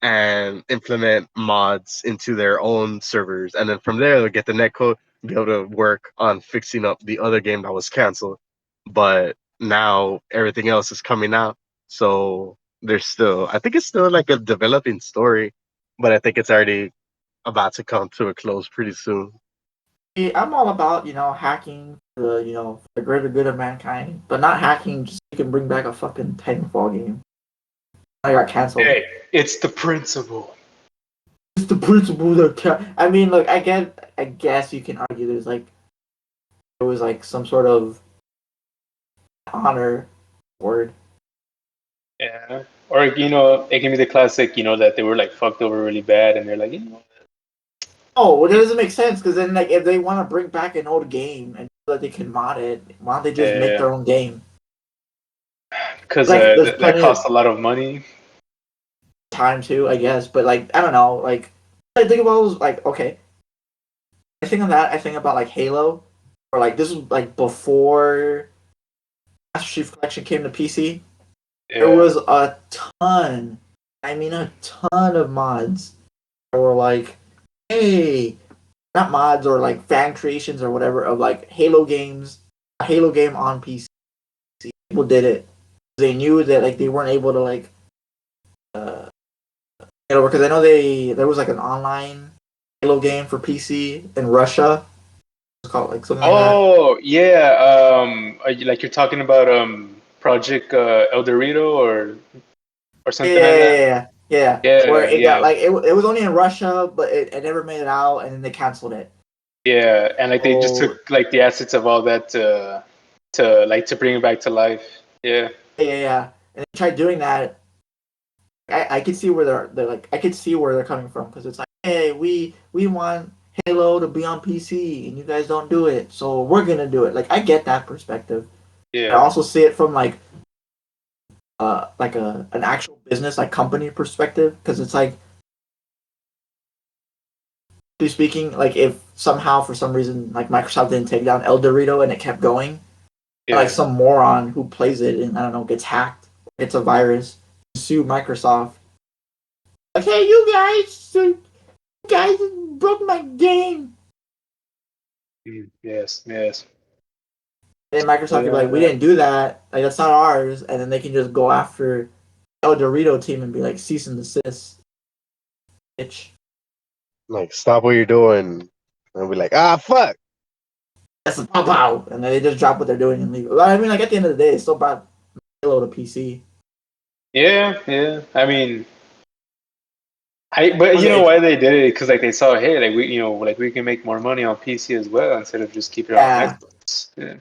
and implement mods into their own servers, and then from there they'll get the netcode, be able to work on fixing up the other game that was canceled. But now everything else is coming out, so there's still, I think it's still like a developing story, but I think it's already about to come to a close pretty soon. See, I'm all about hacking for the for the greater good of mankind, but not hacking just so you can bring back a fucking Titanfall game. I got canceled. Hey, it's the principle. It's the principle that I mean, look, I guess you can argue there was like some sort of honor word. Yeah. Or it can be the classic, that they were like fucked over really bad, and they're like, Oh, well, that doesn't make sense because then, like, if they want to bring back an old game and so that they can mod it, why don't they just make their own game? because Like, there's that plenty of costs a lot of money. time too, I guess. But like, I don't know. Like, I think about those, like, okay, I think of that. I think about like Halo, or like this was like before Master Chief Collection came to PC. There Yeah. was a ton, I mean, a ton of mods that were like, hey, not mods or like fan creations or whatever of like Halo games, a Halo game on PC. People did it. They knew that like they weren't able to like uh, get over because I know there was like an online Halo game for PC in Russia. It's called like something like that. Oh yeah. Like you're talking about Project El Dorito or Yeah, something yeah, like yeah, that. yeah, yeah. Where Yeah, it got yeah, like it was only in Russia, but it never made it out, and then they canceled it. yeah. And like they just Oh, took like the assets of all that to bring it back to life. Yeah. yeah, yeah, yeah. And they tried doing that. I could see where they're like I could see where they're coming from because it's like, hey, we want Halo to be on PC and you guys don't do it, so we're gonna do it. Like I get that perspective. I Yeah. also see it from like a an actual business like company perspective because it's like speaking like if somehow for some reason like Microsoft didn't take down El Dorito and it kept going, like Yeah. some moron who plays it and I don't know gets hacked, gets a virus, sue Microsoft. Like, hey, you guys broke my game. Yes. Yes. And then Microsoft could be like, we Yeah. didn't do that. Like that's not ours. And then they can just go after El Dorito team and be like, cease and desist, bitch. Like, stop what you're doing, and be like, ah, fuck. That's a pow pow. And then they just drop what they're doing and leave. But I mean, like at the end of the day, it's still brought Halo to PC. Yeah. Yeah. I mean, but Was you know it? why they did it? Because like they saw, hey, like like we can make more money on PC as well instead of just keep it on Yeah, Xbox. Yeah.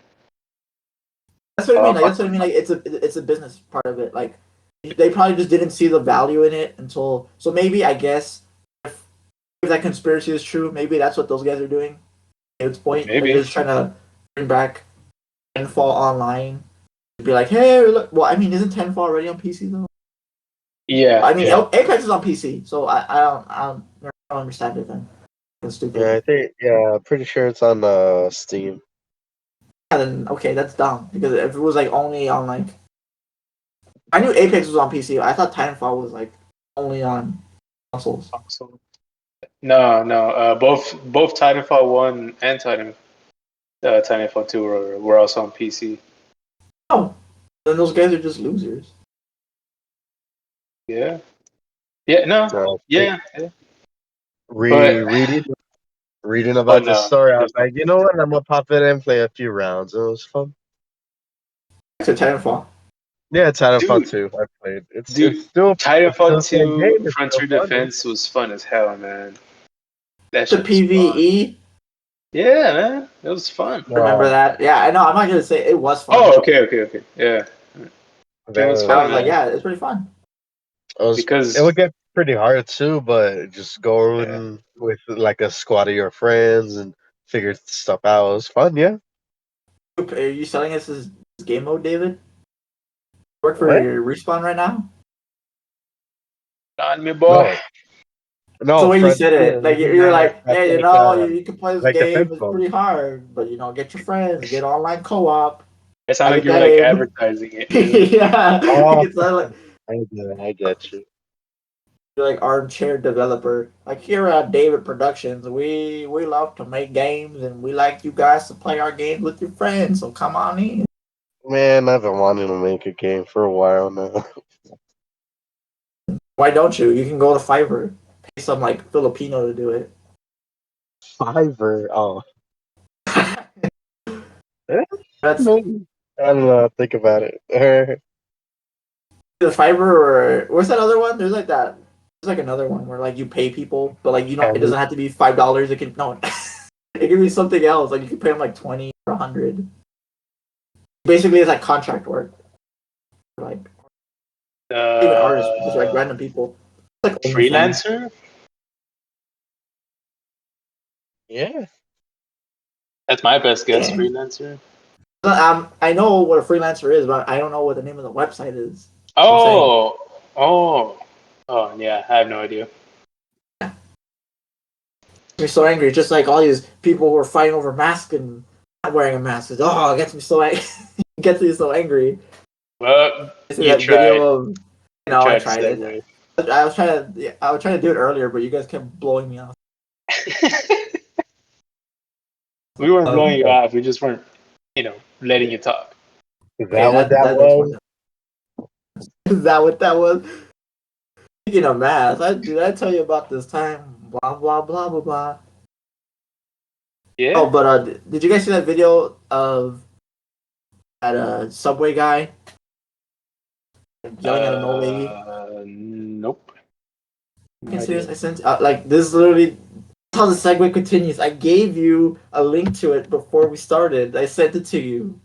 that's what I mean. Like that's what I mean. Like it's a business part of it. Like they probably just didn't see the value in it until. So maybe I guess if that conspiracy is true, maybe that's what those guys are doing. David's point, they're Maybe. just trying to bring back Tenfall Online. Be like, hey, look. Well, I mean, isn't Tenfall already on PC though? Yeah. I mean, Yeah. Apex is on PC, so I don't understand it then. It's stupid. Yeah, I think. Yeah, pretty sure it's on Steam. Yeah, then okay, that's dumb because if it was like only on like, I knew Apex was on PC. I thought Titanfall was like only on consoles. Console. No, no. Both Titanfall 1 and Titanfall 2 were also on PC. Oh, then those guys are just losers. Yeah. Yeah. No. No, Yeah. Yeah. re But reading oh about this no, story, I was there's no like, you know PC. what? I'm gonna pop it in and play a few rounds. It was fun. To Titanfall. Yeah, Titanfall Dude, 2. I played. dude. It's still Titanfall the same 2 game. It's still Frontier fun. Defense was fun as hell, man. That The shit was fun. PVE. Yeah, man. It was fun. Remember No, that? Yeah, I know. I'm not gonna say it was fun. Oh, okay. Yeah. Game was that I fun, was like, man. yeah, it's pretty fun. it Because would get pretty hard too, but just yeah. going with like a squad of your friends and figure stuff out. It was fun, yeah. Are you selling us this game mode, David? Work for What? Respawn right now? On me, boy. No, That's the no, way you said Frontier. it. Like Isn't you're that like, that's hey, you know, you can play this like defense game. It's mode? pretty hard, but get your friends, get online co-op. It I sounded like get you were that like aim. advertising it, you know? Yeah, Oh, it's not like I get you. you're like armchair developer. Like here at David Productions, we love to make games, and we like you guys to play our games with your friends. So come on in. Man, I've been wanting to make a game for a while now. Why don't you? You can go to Fiverr, pay some like Filipino to do it. Fiverr. Oh, eh, That's maybe. I don't know. Think about it. the Fiverr or what's that other one? There's like that. There's like another one where like you pay people, but like it doesn't have to be $5. It can no, it can be something else. Like you can pay them like 20 or 100. Basically, it's like contract work. Like even artists, just like Uh, random people. It's like OnlyFans. Freelancer? Yeah. That's my best guess, Yeah. freelancer. I know what a freelancer is, but I don't know what the name of the website is. I'm saying. Oh, oh, oh, yeah, I have no idea. Me so angry. Just like all these people who are fighting over masks and not wearing a mask. Oh, it gets me so angry. It gets me so angry. Well, I see you that video tried. of You I tried to tried it. segue. I was trying to I was trying to do it earlier, but you guys kept blowing me off. We weren't blowing you Um, off. We just weren't, letting you talk. Is okay, that what that that's one. was? Is that what that was? Speaking of masks, did I tell you about this time? Blah blah blah blah blah. Oh, Yeah. but did you guys see that video of that subway guy yelling at an old lady? Nope. No Fucking serious? idea. I sent like this literally how the segue continues. I gave you a link to it before we started. I sent it to you.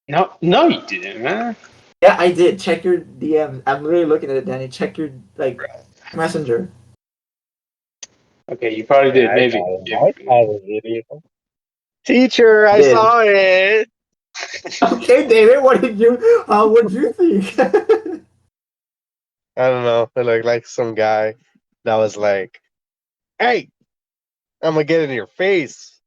No, no, you didn't, man. Yeah, I did. Check your DM. I'm literally looking at it, Danny. Check your messenger. Okay, you probably Yeah, did. I Maybe. saw it. Maybe. I saw the video. Teacher, I I did. saw it. Okay, David. What did you? What did you think? I don't know. It looked like some guy that was like, "Hey, I'm gonna get in your face,"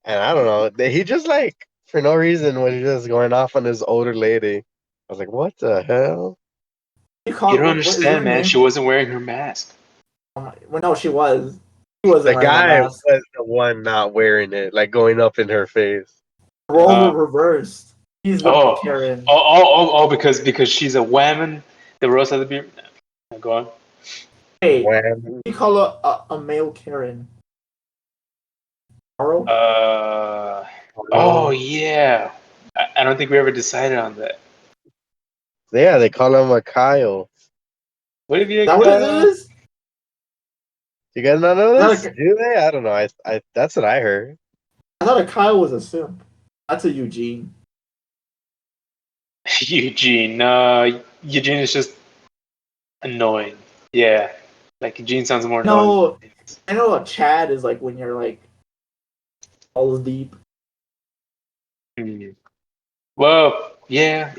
and I don't know. He just like for no reason was just going off on this older lady. I was like, "What the hell?" You You call don't what is her understand, man. She name? wasn't wearing her mask. Well, no, she was. She wasn't The wearing a guy mask. was the one not wearing it, like going up in her face. Roles were Uh, reversed. He's the oh, Karen. because she's a woman. The rose of the beer. No, go on. Hey, When we call a male Karen. Carl? Uh, oh yeah. I don't think we ever decided on that. yeah, they call him a Kyle. What if Is you? that what it is? You guys not know I this? thought a, Do they? I don't know. I that's what I heard. I thought a Kyle was a simp. That's a Eugene. Eugene. Eugene is just annoying. Yeah, like Eugene sounds more annoying. No, I know a Chad is like when you're like all deep. Hmm. Well, yeah.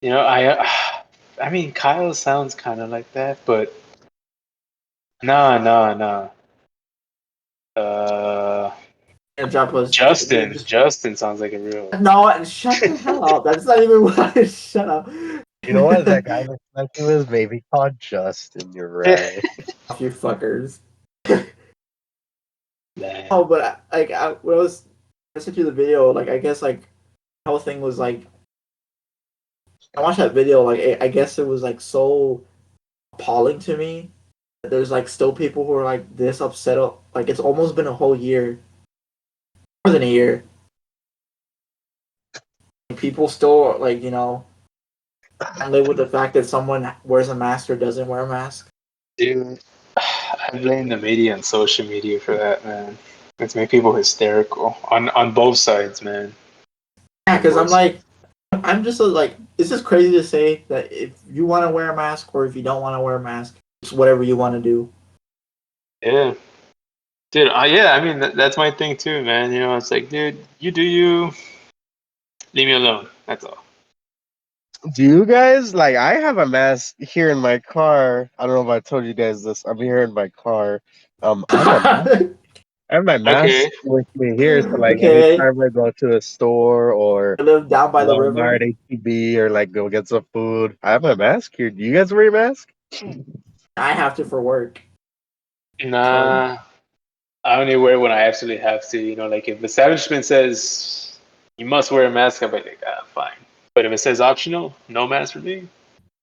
I mean, Kyle sounds kind of like that, but No. Drop us. Justin sounds like a real. No, shut the hell up. That's not even what. Shut up. You know what? That guy looks like he was maybe called Justin. You're right. Off you fuckers. Man. Oh, but like when I was listening to the video, like I guess like the whole thing was like I watched that video. Like I guess it was like so appalling to me that there's like still people who are like this upset. Like it's almost been a whole year, more than a year. People still like can't live with the fact that someone wears a mask or doesn't wear a mask. Dude, I blame the media and social media for that, man. It's made people hysterical on both sides, man. Yeah, On because I'm both sides. like, I'm just like, it's just crazy to say that if you want to wear a mask or if you don't want to wear a mask, it's whatever you want to do. Yeah, dude. Yeah, I mean that's my thing too, man. You know, it's like, dude, you do you. Leave me alone. That's all. Do you guys like? I have a mask here in my car. I don't know if I told you guys this. I'm here in my car. I have my mask Okay. with me here, so like Okay, anytime I go to a store or I live down by the Walmart, river. HEB, or like go get some food, I have my mask here. Do you guys wear your mask? I have to for work. Hard. Nah, I only wear it when I absolutely have to. You know, like if the establishment says you must wear a mask, I'm like, fine. But if it says optional, no mask for me.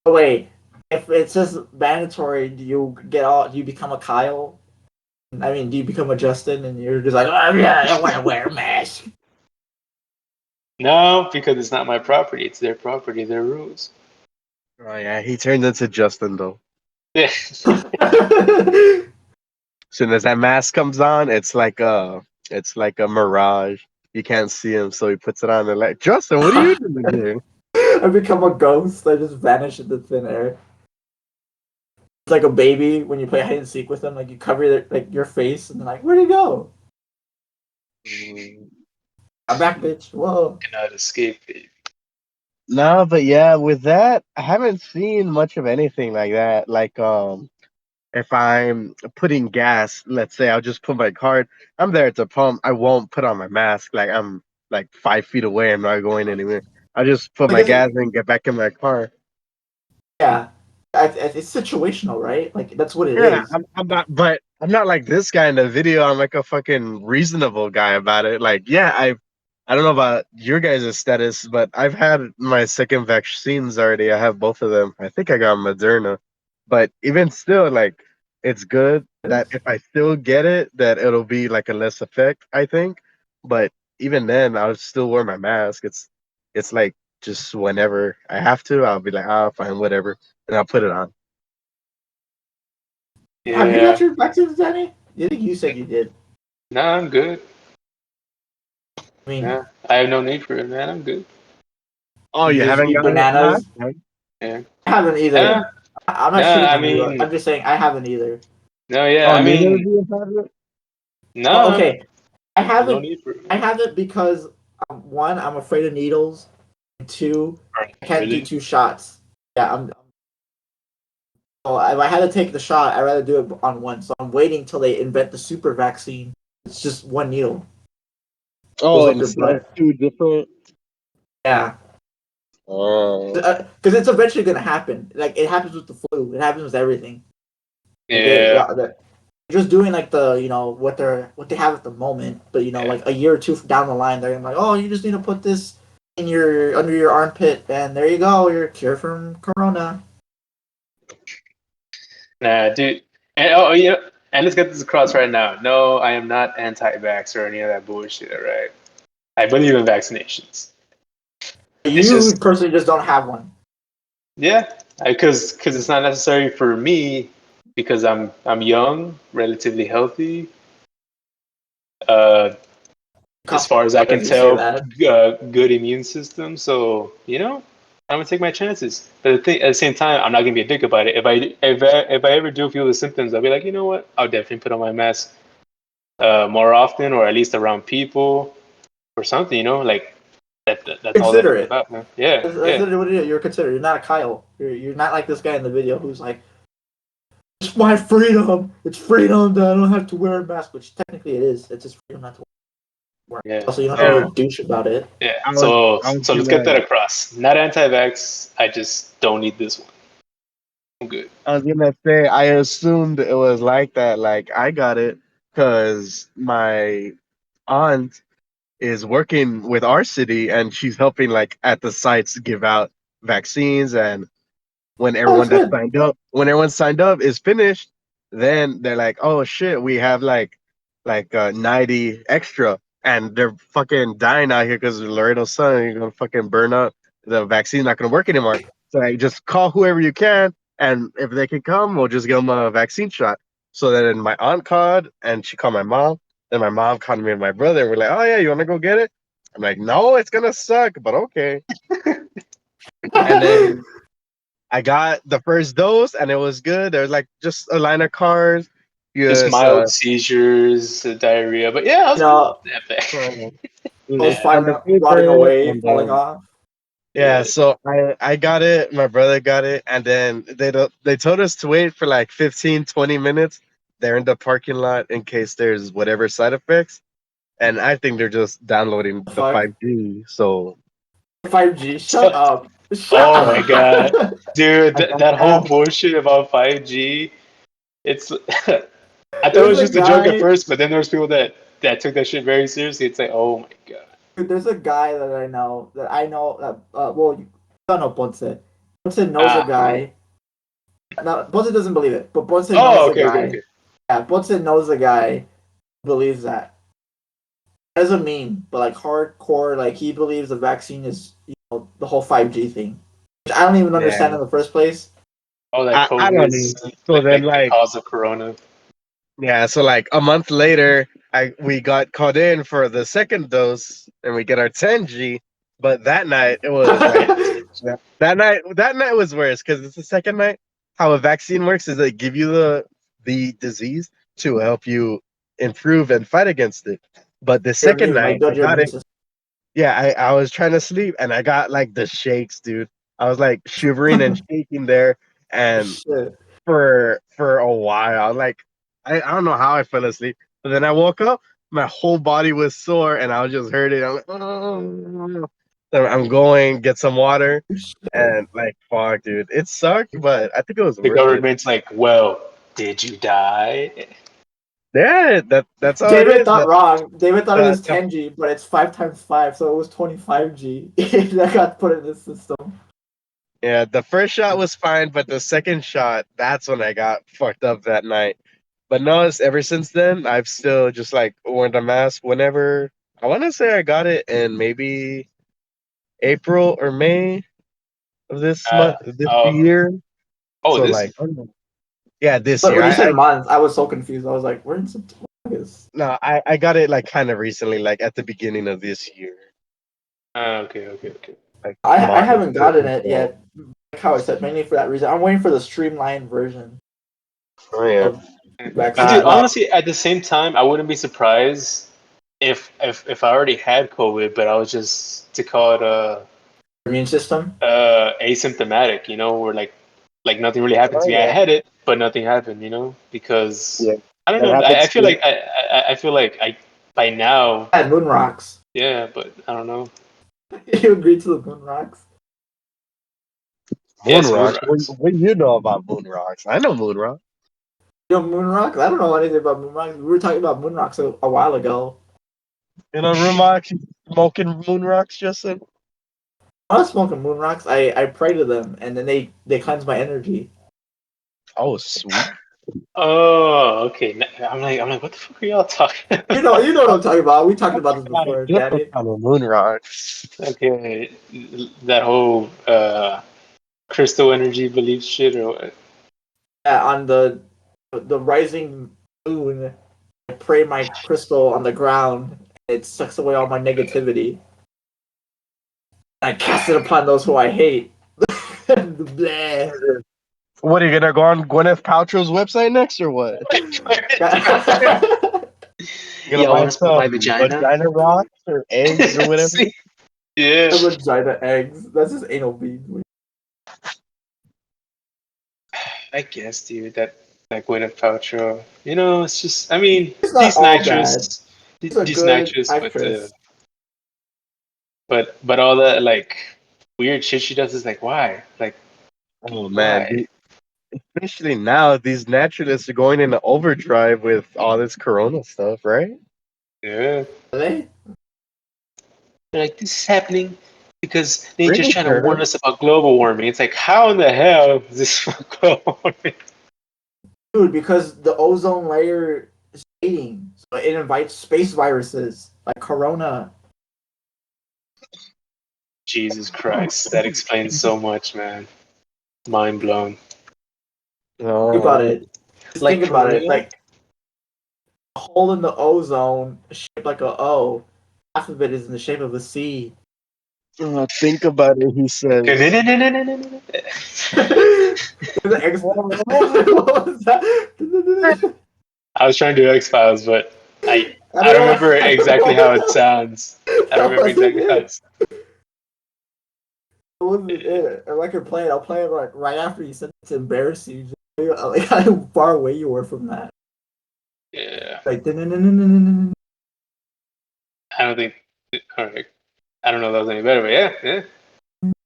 Oh, wait, if it says mandatory, do you get all? Do you become a Kyle? I mean, do you become a Justin and you're just like, oh yeah, I want to wear a mask? No, because it's not my property. It's their property, their rules. Oh yeah, he turned into Justin though. Yeah. Soon as that mask comes on, it's like a mirage. You can't see him, so he puts it on and like, Justin, what are you doing here? I become a ghost. I just vanish into thin air. It's like a baby when you play hide and seek with them. Like you cover like your face and they're like, "Where'd he go? Mm. I'm back, bitch." Whoa. Cannot escape it. No, but yeah, with that, I haven't seen much of anything like that. Like, if I'm putting gas, let's say I'll just put my card. I'm there at the pump. I won't put on my mask. Like I'm like 5 feet away. I'm not going anywhere. I just put I my guess gas in, get back in my car. yeah. It's situational, right? Like that's what it Yeah, is. I'm not, but I'm not like this guy in the video. I'm like a fucking reasonable guy about it. Like, yeah, I don't know about your guys' status, but I've had my second vaccines already. I have both of them. I think I got Moderna, but even still, like, it's good that if I still get it, that it'll be like a less effect. I think, but even then, I'll still wear my mask. It's like just whenever I have to, I'll be like, ah, fine, whatever, and I'll put it on. Have you got Yeah. your vaccines, Danny? I think you said you did. Nah, I'm good. I mean, Yeah. I have no need for it, man. I'm good. Oh, you you just haven't eat gotten it? No, bananas. that's Yeah. I haven't Nah, either. I'm not nah, shitting I on you. mean, I'm just saying I haven't either. no, yeah, Oh, I neither of mean, you have it? Well, nah, okay, I there's no haven't. need for it, I man. haven't because one, I'm afraid of needles. And two, I can't do Really? 2 shots. Yeah, I'm. So if I had to take the shot, I'd rather do it on one. So I'm waiting till they invent the super vaccine. It's just one needle. Goes Oh, up your instead of butt. two different. Yeah, Oh, because it's eventually gonna happen. Like it happens with the flu. It happens with everything. Like Yeah. they're just doing like the what they have at the moment. But Yeah. like a year or two down the line, they're gonna be like, oh, you just need to put this in your under your armpit, and there you go. You're cured from corona. Nah, dude. And oh, yeah. And let's get this across right now. No, I am not anti-vax or any of that bullshit. All right. I believe in vaccinations. It's You just, personally just don't have one. yeah, because it's not necessary for me because I'm young, relatively healthy. Uh, as far as I can If you say tell, that. good immune system. So I'm gonna take my chances. But at the same time, I'm not gonna be a dick about it. If I ever do feel the symptoms, I'll be like, you know what? I'll definitely put on my mask more often, or at least around people, or something. Like that's all that Consider it's it. about, man. Yeah, That's yeah. literally what it is. You're considered. You're not a Kyle. You're not like this guy in the video who's like, It's my freedom. It's freedom that I don't have to wear a mask, which technically it is. It's just freedom not to wear. Yeah. Also, you don't have to be Yeah, a douche about it. Yeah. I was So I was so let's get that gonna across. Not anti-vax. I just don't need this one. I'm good. I was gonna say I assumed it was like that. Like I got it because my aunt is working with our city and she's helping like at the sites give out vaccines, and Oh, that's good. when everyone signed up is finished, then they're like, oh shit, we have like 90 extra, and they're fucking dying out here because Laredo's son, you're gonna fucking burn up, the vaccine's not gonna work anymore. So like, just call whoever you can, and if they can come, we'll just give them a vaccine shot. So then my aunt called and she called my mom, then my mom called me and my brother, and we're like, oh yeah, you want to go get it? I'm like, no, it's gonna suck, but okay. And then I got the first dose and it was good. There was like just a line of cars. Just Yes, mild seizures, diarrhea, but yeah, I You was good. know, Not bad. uh, I was Yeah. fine on the rotting paper, away, and falling then off. yeah. Yeah. So I got it. My brother got it, and then they told us to wait for like 15-20 minutes. They're in the parking lot in case there's whatever side effects, and I think they're just downloading The the fuck? 5G. So 5G. Shut So, up. Shut oh my god, up. dude, I got that whole that. bullshit about 5G. It's I thought it There's was a just a joke at guy. first, but then there's people that took that shit very seriously. It's like, oh my god. Dude, there's a guy that I know that well, you don't know Ponce. Ponce knows a Ah. guy. Now Ponce doesn't believe it, but Ponce knows Oh, a okay, okay, guy. okay. Yeah, Ponce knows a guy who believes that. As a meme, but like hardcore, like he believes the vaccine is the whole 5G thing, which I don't even understand Yeah, in the first place. Oh, that I don't COVID's need. So then like the like cause of Corona. yeah, so like a month later, we got called in for the second dose, and we get our 10G. But that night it was like that night was worse because it's the second night. How a vaccine works is they give you the disease to help you improve and fight against it. But the Your second immune, like night I build your got immune it. system. Yeah, I was trying to sleep and I got like the shakes, dude. I was like shivering and shaking there, and Shit. for a while. Like I don't know how I fell asleep, but then I woke up, my whole body was sore, and I just heard it. I'm like, oh. So I'm going get some water, Shit. and like fuck, dude, it sucked, but I think it was The worth it. government's like, well, did you die? Yeah, that's how it David is. thought wrong. David thought it The, was the 10G, but it's 5 times 5, so it was 25G that got put in the system. yeah, the first shot was fine, but the second shot, that's when I got fucked up that night. But no, it's ever since then, I've still just like worn the mask whenever. I want to say I got it in maybe April or May of this Uh, month, this oh, year. oh, So this like, yeah, this But year. when you said I months, I was so confused. I was like, we're in September. August. no, I got it like kind of recently, like at the beginning of this year, okay, okay, okay. like I March haven't or gotten it April. yet. Like how I said, mainly for that reason. I'm waiting for the streamlined version Oh yeah. of vaccine. Dude, No, honestly, at the same time, I wouldn't be surprised if I already had COVID, but I was just to call it Immune system. asymptomatic. You know, where like nothing really happened to oh me. I yeah, had it, but nothing happened. You know, because yeah, I don't that know. I happens feel too. like I feel like I by now, And moon rocks. yeah, but I don't know. You agreed to the moon rocks? Moon Yes, moon rocks. rocks. What do you know about moon rocks? I know moon rocks. You know moon rocks? I don't know anything about moon rocks. We were talking about moon rocks a while ago. You know moon rocks. You smoking moon rocks, Justin? I was smoking moon rocks. I pray to them, and then they cleanse my energy. Oh sweet. Oh, okay. I'm like, what the fuck are y'all talking about? You know what I'm talking about. We talked about this Got a before, different Danny. kind of moon rocks. Okay, that whole crystal energy belief shit, or what? On the rising moon, I pray my crystal on the ground. And it sucks away all my negativity. I cast it upon those who I hate. Blah. What are you gonna go on Gwyneth Paltrow's website next, or what? You gonna Yeah, I buy want to smoke my some vagina. vagina rocks or eggs or whatever? See? Yeah, Vagina eggs. That's just anal beads. I guess, dude. That. like Gwyneth Paltrow. You know, it's just, I mean, It's not decent all bad. actress, She's a decent good actress, actress. but all that like weird shit she does is like, why? Like, Oh man, why? especially now, these naturalists are going into overdrive with all this Corona stuff, right? Yeah. Are they? They're like, this is happening because nature's Pretty trying to warn sure. us about global warming. It's like, how in the hell is this for global warming? Dude, because the ozone layer is fading. So it invites space viruses like corona. Jesus Christ, that explains so much, man. Mind blown. Think about Oh, it. Just Like think for about it. real? Like a hole in the ozone shaped like a O. Half of it is in the shape of a C. think about it. He says. The what was that? I was trying to do X Files, but I I I don't don't know. remember I don't exactly how it know. sounds. I don't That remember wasn't exactly how it. it's. That wasn't it. If I could play it, I'll play it like right after you said it to embarrass you. Just like how far away you were from that. Yeah, Like dun-dun-dun-dun-dun-dun-dun. I don't think. All right, I don't know if that was any better, but yeah, yeah.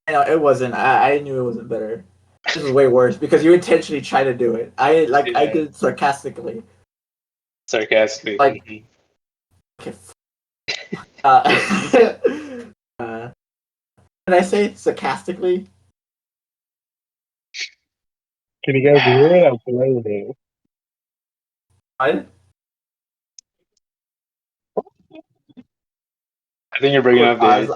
I know it wasn't. I knew it wasn't better. This is way worse because you intentionally try to do it. I Yeah, did it sarcastically. sarcastically. Like Mhm. okay, uh, did I say sarcastically? Can you guys hear it? I'm playing it. What? I think you're breaking Awkward up, pause. dude.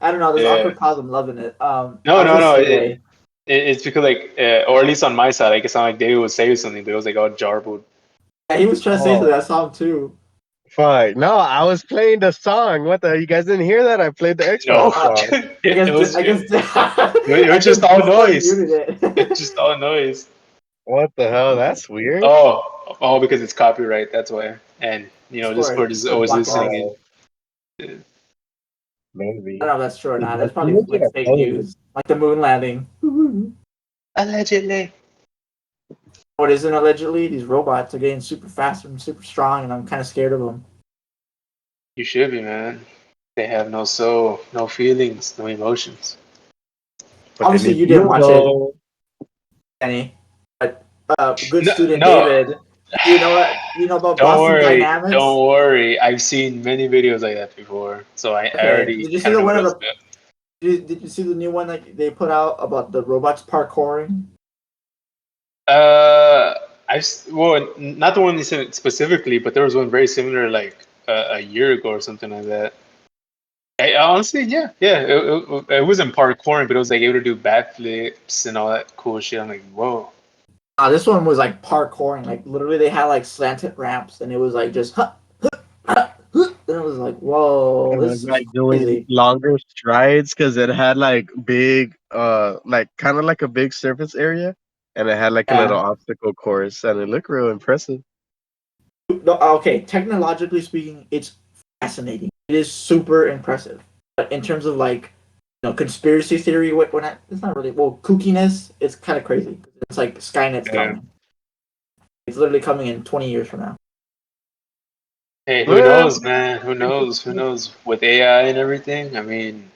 I don't know. This Yeah. awkward pause. I'm loving it. No, I was no, gonna no. say It's because like, or at least on my side, like it sounded like David was saying something, but it was like all jarbled. yeah, he was trying to say something. Oh, I saw him too. fuck. No, I was playing the song. What the? You guys didn't hear that? I played the X No, Files song. I it guess was I guess it I was just guess all Discord noise. muted It's it. just all noise. What the hell? That's weird. Oh, because it's copyright. That's why. And Discord is Discord always blocked all listening that. Oh, in. I maybe. don't know if that's true or not. That's probably You make like it fake a news, like the moon landing. Allegedly. What isn't allegedly? These robots are getting super fast and super strong, and I'm kind of scared of them. You should be, man. They have no soul, no feelings, no emotions. But they Obviously, need you didn't you watch it, though. Danny. But good No, student no. David. You know what? You know about Don't Boston worry. Dynamics? Don't worry. I've seen many videos like that before, so I Okay. already Did you see kind of the know one what of else the? about. Did you see the new one that they put out about the robots parkouring? Uh, well, not the one you said specifically, but there was one very similar, like a year ago or something like that. Honestly, yeah, yeah. It wasn't parkouring, but it was like able to do backflips and all that cool shit. I'm like, whoa. This one was like parkouring. Like literally, they had like slanted ramps, and it was like just huh, huh, huh. And it was like, whoa, And was this is like doing crazy. longer strides because it had like big, like kind of like a big surface area, and it had like a little Yeah. obstacle course, and it looked real impressive. No, okay, technologically speaking, it's fascinating. It is super impressive. But in terms of like, conspiracy theory, when it's not really well kookiness. It's kind of crazy. It's like Skynet's Yeah. coming. It's literally coming in 20 years from now. Hey, who Well, knows, man? Who knows? Who knows? With AI and everything, I mean,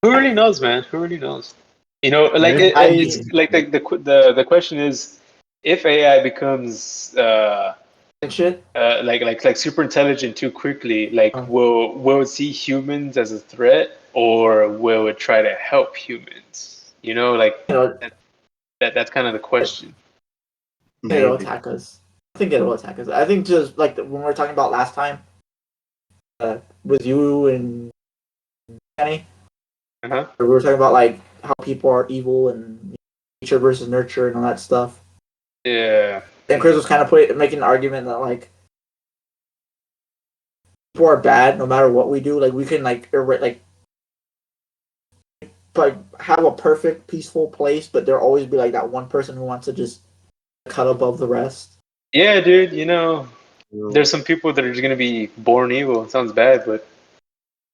who really knows, man? Who really knows? Like maybe it's I like the question is, if AI becomes and shit. like super intelligent too quickly, like Um, will it see humans as a threat, or will it try to help humans? Like you know, that's kind of the question. it'll maybe. attack us. I think it'll attack us. I think just like when we were talking about last time, with you and Kenny, Uh-huh. we were talking about like how people are evil and nature versus nurture and all that stuff. Yeah. And Chris was kind of making an argument that like people are bad no matter what we do. Like we can like have a perfect peaceful place, but there'll always be like that one person who wants to just cut above the rest. Yeah, dude. Mm. There's some people that are just gonna be born evil. It sounds bad, but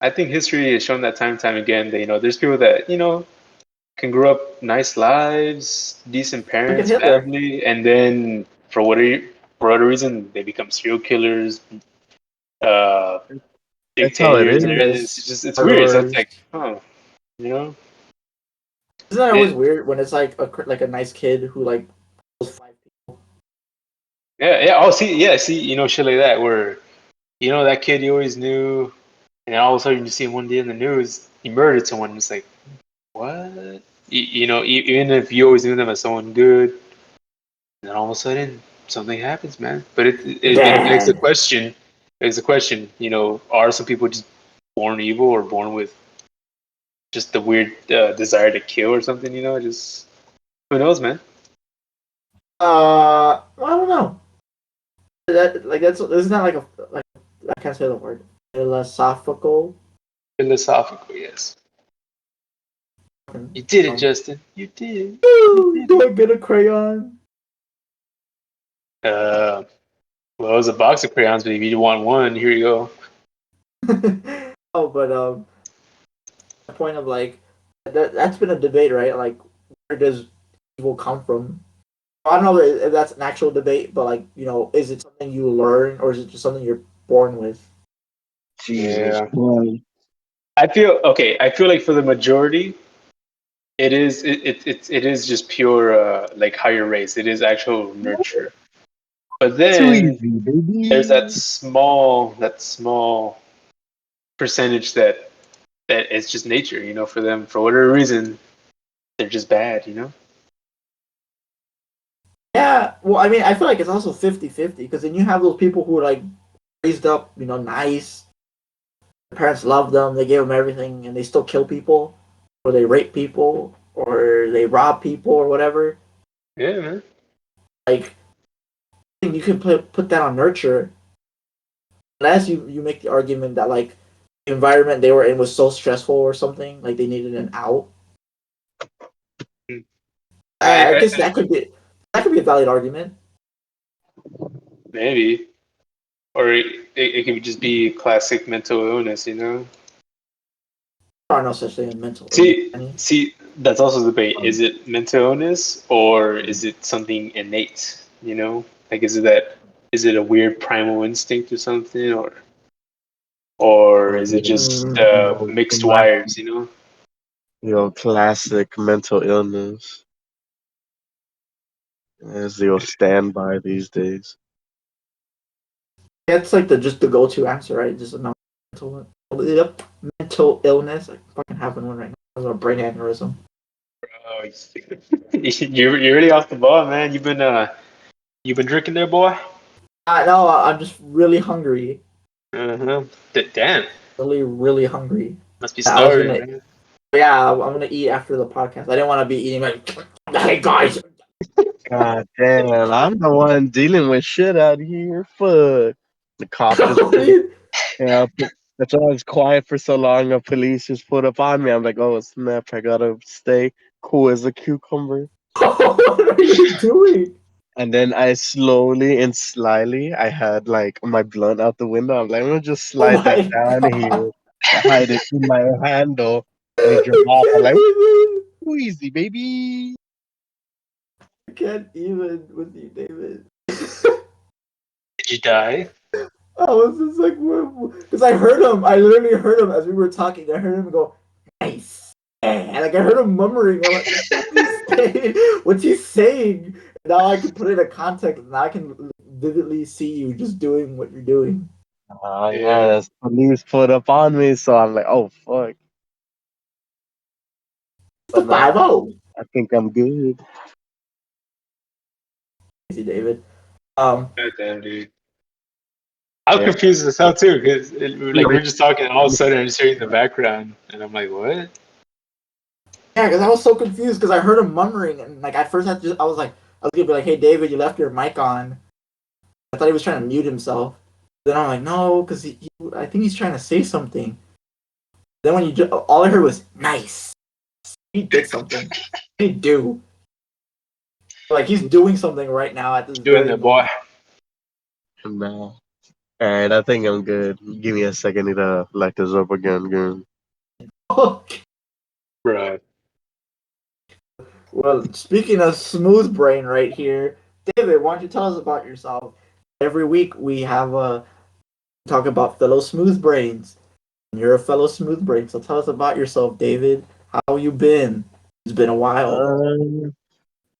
I think history has shown that time and time again that there's people that can grow up nice lives, decent Look at parents, Hitler. family, and then for whatever reason they become serial killers, uh, That's how it dictators, and everything. is. It's just it's weird. So it's Murderers. like, oh, you know, Isn't that always it, weird when it's like a nice kid who like kills five people? yeah, yeah. Oh, see, yeah, see, shit like that where that kid you always knew, and then all of a sudden you see him one day in the news, he murdered someone. It's like, what? Even if you always knew them as someone good, and then all of a sudden something happens, man. But it begs the Dad. question. Begs the question. Are some people just born evil or born with just the weird desire to kill or something? Just who knows, man. I don't know. That's isn't that like a like I can't say the word philosophical. Philosophical, yes. You did it, Um, Justin. You did. You Ooh, did do it. I get a crayon? Uh, well, it was a box of crayons, but if you want one, here you go. Oh, but the point of like that's been a debate, right? Like, where does evil come from? I don't know if that's an actual debate, but like, is it something you learn or is it just something you're born with? Jesus Yeah. Christ. I feel like for the majority, it is just pure like higher race. It is actual nurture. But Too then easy, there's that baby. small percentage that it's just nature, for them for whatever reason they're just bad. Yeah, well, I mean, I feel like it's also 50-50 because then you have those people who are like raised up, nice. Their parents love them, they gave them everything, and they still kill people, or they rape people, or they rob people, or whatever. Yeah, man. Like, you can put that on nurture, unless you make the argument that like the environment they were in was so stressful or something, like they needed an out. I I, guess that could be a valid argument. maybe, or it could just be classic mental illness. There are no such thing as mental illness. See, that's also the debate. Um, Is it mental illness or is it something innate? Like is it a weird primal instinct or something, or is it just Mm, mixed classic, wires? classic mental illness, as they'll stand by these days. it's like the go-to answer, right? Just a yep, mental illness. I fucking having one right now. It's a brain aneurysm. Oh, you're really off the ball, man. You've been drinking there, boy. I know. I'm just really hungry. Uh-huh. Damn, Really, really hungry. must be I was starving, gonna. man. Yeah, I'm gonna eat after the podcast. I didn't want to be eating like. Hey guys. God damn, I'm the one dealing with shit out here. Fuck. The cop just pulled. Yeah, that's why I was quiet for so long. The police just put up on me. I'm like, oh snap! I gotta stay cool as a cucumber. What are you doing? And then I slowly and slyly, I had like my blunt out the window. I'm like, I'm gonna just Oh slide that my down god! here, hide it in my handle, and he drove I off. I'm can't like, even. ooh, easy, baby. I can't even with you, David. Did you die? I was just like, because I heard him. I literally heard him as we were talking. I heard him go, "Nice," and like I heard him murmuring. I'm like, "What's he saying? What's he saying?" Now I can put it in context. Now I can vividly see you just doing what you're doing. Oh yeah, Yeah. that's police put up on me. So I'm like, oh fuck. It's But a nah, 5-0. I think I'm good. Easy, David. Um, God damn, dude. I'm Yeah. confused as hell too, because like we're just talking, and all of a Yeah. sudden I'm just hearing in the background, and I'm like, what? yeah, because I was so confused because I heard him murmuring and like at first I was like, I was gonna be like, "Hey, David, you left your mic on." I thought he was trying to mute himself. Then I'm like, no, because I think he's trying to say something. Then when all I heard was nice. He did something. What did he do? Like he's doing something right now at this Doing very that, boy. moment. Nah. All right, I think I'm good. Give me a second. Need to light this up again. Bruh. Well, speaking of smooth brain right here, David, why don't you tell us about yourself? Every week we have a talk about fellow smooth brains. You're a fellow smooth brain, so tell us about yourself, David. How you been? It's been a while. Um,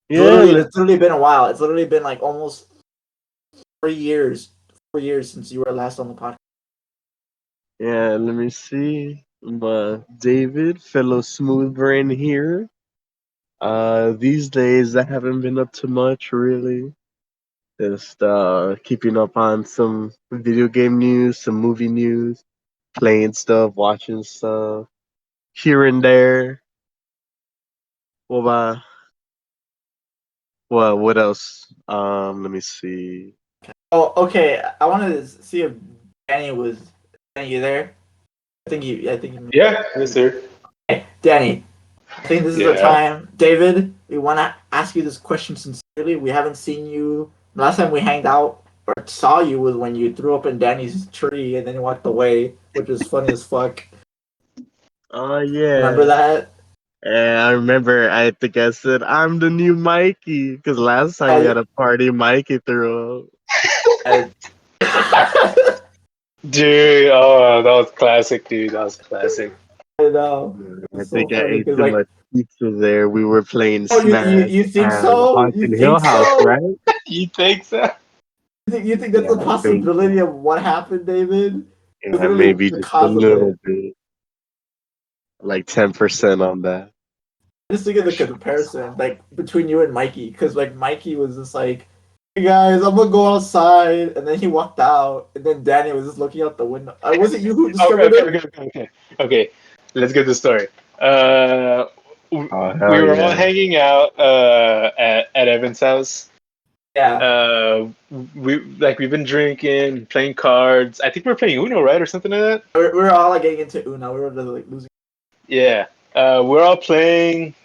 It's yeah, literally it's literally been a while. It's literally been like almost 3 years. 4 years since you were last on the podcast. let me see. David, fellow smooth brain here. These days I haven't been up to much really. Just keeping up on some video game news, some movie news, playing stuff, watching stuff here and there. What about what else? Let me see. Oh, okay. I wanted to see if Danny was. Danny, you there? I think you. I think you. Yeah, yes, sir. Okay, Danny. I think this is the Yeah. time. David, we want to ask you this question sincerely. We haven't seen you. The last time we hanged out or saw you was when you threw up in Danny's tree and then you walked away, which was funny as fuck. Remember Yeah. that? And I remember, I think I said, I'm the new Mikey. Because last time we I, had a party, Mikey threw up. I, Dude, oh, that was classic, dude. That was classic. I know. I It's so think I funny ate because, too like, much pizza there. We were playing oh, Smash you think and so? You Haunted Hill think House, so? right? You think so? You think that's Yeah, a I think so. possibility of what happened, David? It's Yeah, literally maybe the just a cause of little it. bit. Like 10% on that. Just think of the comparison, like between you and Mikey, because like Mikey was just like, "Hey guys, I'm gonna go outside," and then he walked out, and then Danny was just looking out the window. Was it you who Okay, discovered okay, it? okay, okay, okay. Okay, let's get the story. Uh, Oh, we hell were all yeah. hanging out at Evan's house. Yeah, Uh, we've been drinking, playing cards. I think we are playing Uno, right, or something like that. we're all like getting into Uno. We were just, like losing. Yeah. We're all playing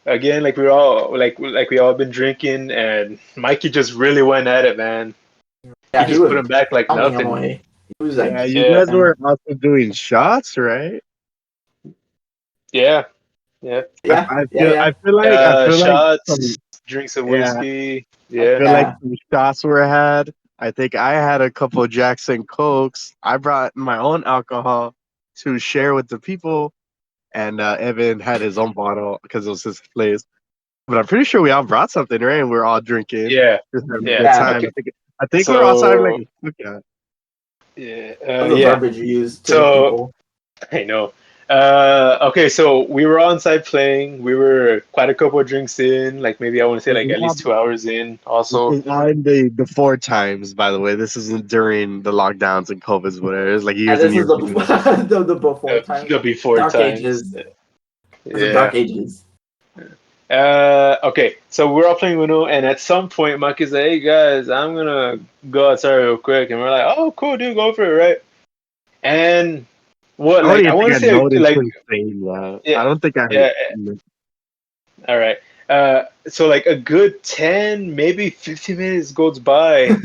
again. Like we were all like we all been drinking, and Mikey just really went at it, man. He Yeah, he just put was him back like pounding him nothing. away. He was like, Yeah, you Yeah, guys yeah, were also doing shots, right? yeah, yeah. yeah, yeah, I yeah, feel like some Shots, drinks of yeah, whiskey. I Yeah. feel like yeah. some shots were had. I think I had a couple Jackson Cokes. I brought my own alcohol to share with the people, and Evan had his own bottle because it was his place. But I'm pretty sure we all brought something, right? And we're all drinking, Yeah. just having a Yeah. good Yeah. time. Okay. I think we're also having like So a cookout. yeah, That was the yeah. verbiage you used to the So people. I know. Okay, so we were on site playing. We were quite a couple of drinks in, like maybe I want to say like We at all, least 2 hours in. this Also, was on the 4 times, by the way. This isn't during the lockdowns and COVIDs, whatever. It's like And years and this is years the ago. the before time, the before dark times. ages. It's the Yeah. dark ages. Okay, so we're all playing Uno, and at some point, Mike is like, "Hey guys, I'm gonna go outside real quick," and we're like, "Oh, cool, dude, go for it, right?" And what, I don't like, I even think want to I say, noticed like, him saying that. yeah, I don't think I. yeah, all right. So like a good 10, maybe 15 minutes goes by,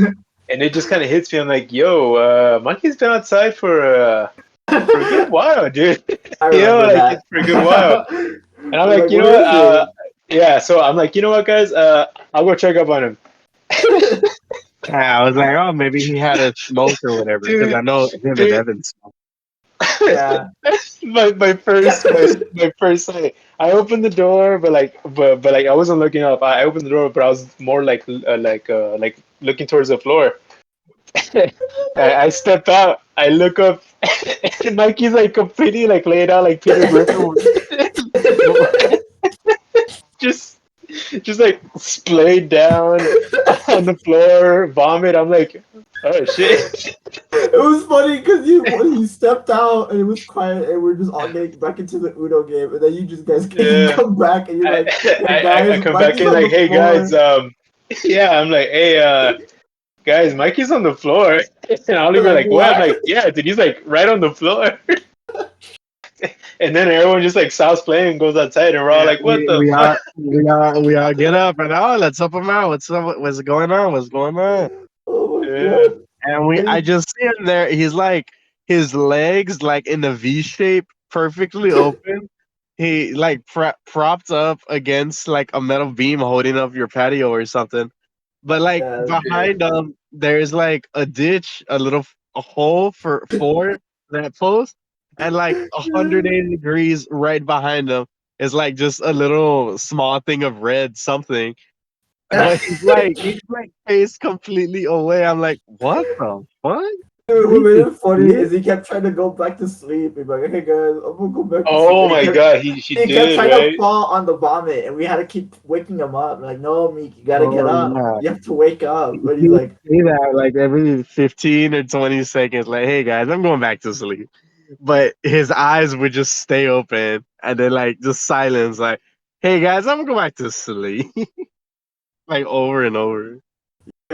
and it just kind of hits me. I'm like, "Yo, Monkey's been outside for a good while, dude. I You know, remember like that. it's for a good while." And I'm We're like, like, you know where what? is he? Yeah. So I'm like, you know what, guys? I'll go check up on him. Yeah, I was like, oh, maybe he had a smoke or whatever, because Dude, I know him and dude. Evan smoke. Yeah. My first sight. I opened the door, but like I wasn't looking up. I opened the door, but I was more like looking towards the floor. I step out. I look up, and Mikey's like completely like laid out like Peter Griffin, just just like splayed down on the floor, vomit. I'm like, oh shit. It was funny because you stepped out and it was quiet and we're just all getting back into the Uno game and then you just guys you Yeah. come back and you're I, like, yo I guys, come back Mikey's in on like, the hey guys, floor. yeah, I'm like, hey, guys, Mikey's on the floor, and They're Oliver like, like, what? I'm what? like, yeah, dude, he's like right on the floor, and then everyone just like stops playing and goes outside, and we're all Yeah, like, what the fuck? we all get up and oh, let's help him out. What's up? What's going on? What's going on? Oh my Yeah, god. And And I he, just see him there. He's like his legs like in a V shape, perfectly open, he like propped up against like a metal beam holding up your patio or something. But like Yeah, behind them, there's like a ditch, a hole for that post, and like 180 degrees right behind them is like just a little small thing of red something. But he's like faced completely away. I'm like, what the fuck? Dude, Did what he made just it funny see it? is he kept trying to go back to sleep. He's like, "Hey guys, I'm gonna go back to sleep." Oh And my god, he he kept did, trying to right? fall on the vomit, and we had to keep waking him up. Like, no, Meek, you gotta get Oh up. yeah. You have to wake up. But He he's would like, say that like every 15 or 20 seconds, like, hey guys, I'm going back to sleep. But his eyes would just stay open and then like just silence, like, hey guys, I'm gonna go back to sleep. Like over and over.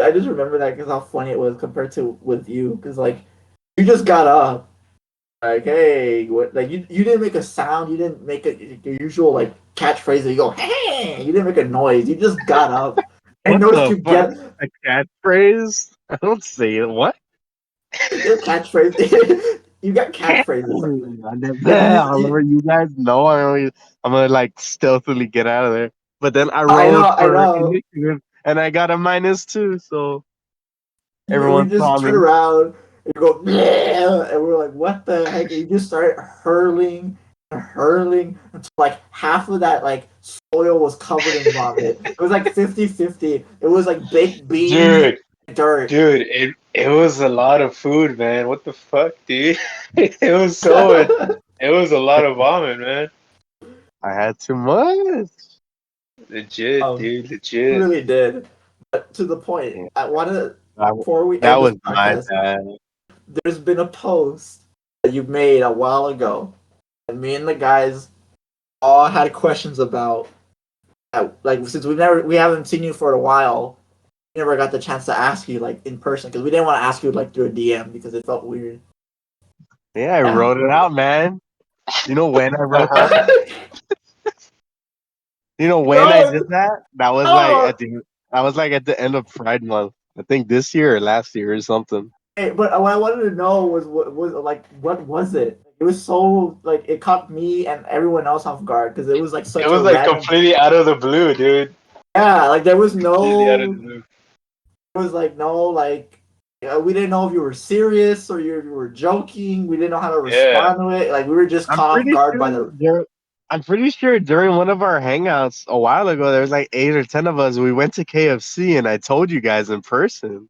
I just remember that because how funny it was compared to with you. Because like, you just got up. Like, hey, what? Like, you didn't make a sound. You didn't make your usual like catchphrase. That you go, hey. You didn't make a noise. You just got up. I What noticed the you fuck? get A catchphrase? I don't say it. What? your catchphrase. You got catchphrases. Like I'll let you guys know I'm gonna like stealthily get out of there. But then I I know, rolled I for know. initiative and I got a -2, so We everyone just saw turn me. around and you go, yeah, and we're like, what the heck? And you just started hurling and hurling until like half of that like soil was covered in vomit. It was like 50-50. It was like baked beans Dude, and dirt. it was a lot of food, man. What the fuck, dude? It was so it was a lot of vomit, man. I had too much. Legit, um, dude, we legit. really did. But to the point, Yeah, I wanted that, before we that end this was my podcast, bad. there's been a post that you made a while ago, and me and the guys all had questions about. Like since we haven't seen you for a while, we never got the chance to ask you like in person because we didn't want to ask you like through a DM because it felt weird. Yeah, I Yeah. wrote it out, man. You know when I wrote that? You know when I No, did that? no. That was like at the end of Pride Month. I think this year or last year or something. Hey, but what I wanted to know was what was it? It was so like it caught me and everyone else off guard because it was like It such a was like random. completely out of the blue, dude. Yeah, like there was Completely out of the no. blue. It was like no like. We didn't know if you were serious or you were joking. We didn't know how to Yeah. respond to it. Like we were just I'm caught off pretty guard by sure the. I'm pretty sure during one of our hangouts a while ago, there was like 8 or 10 of us. We went to KFC and I told you guys in person.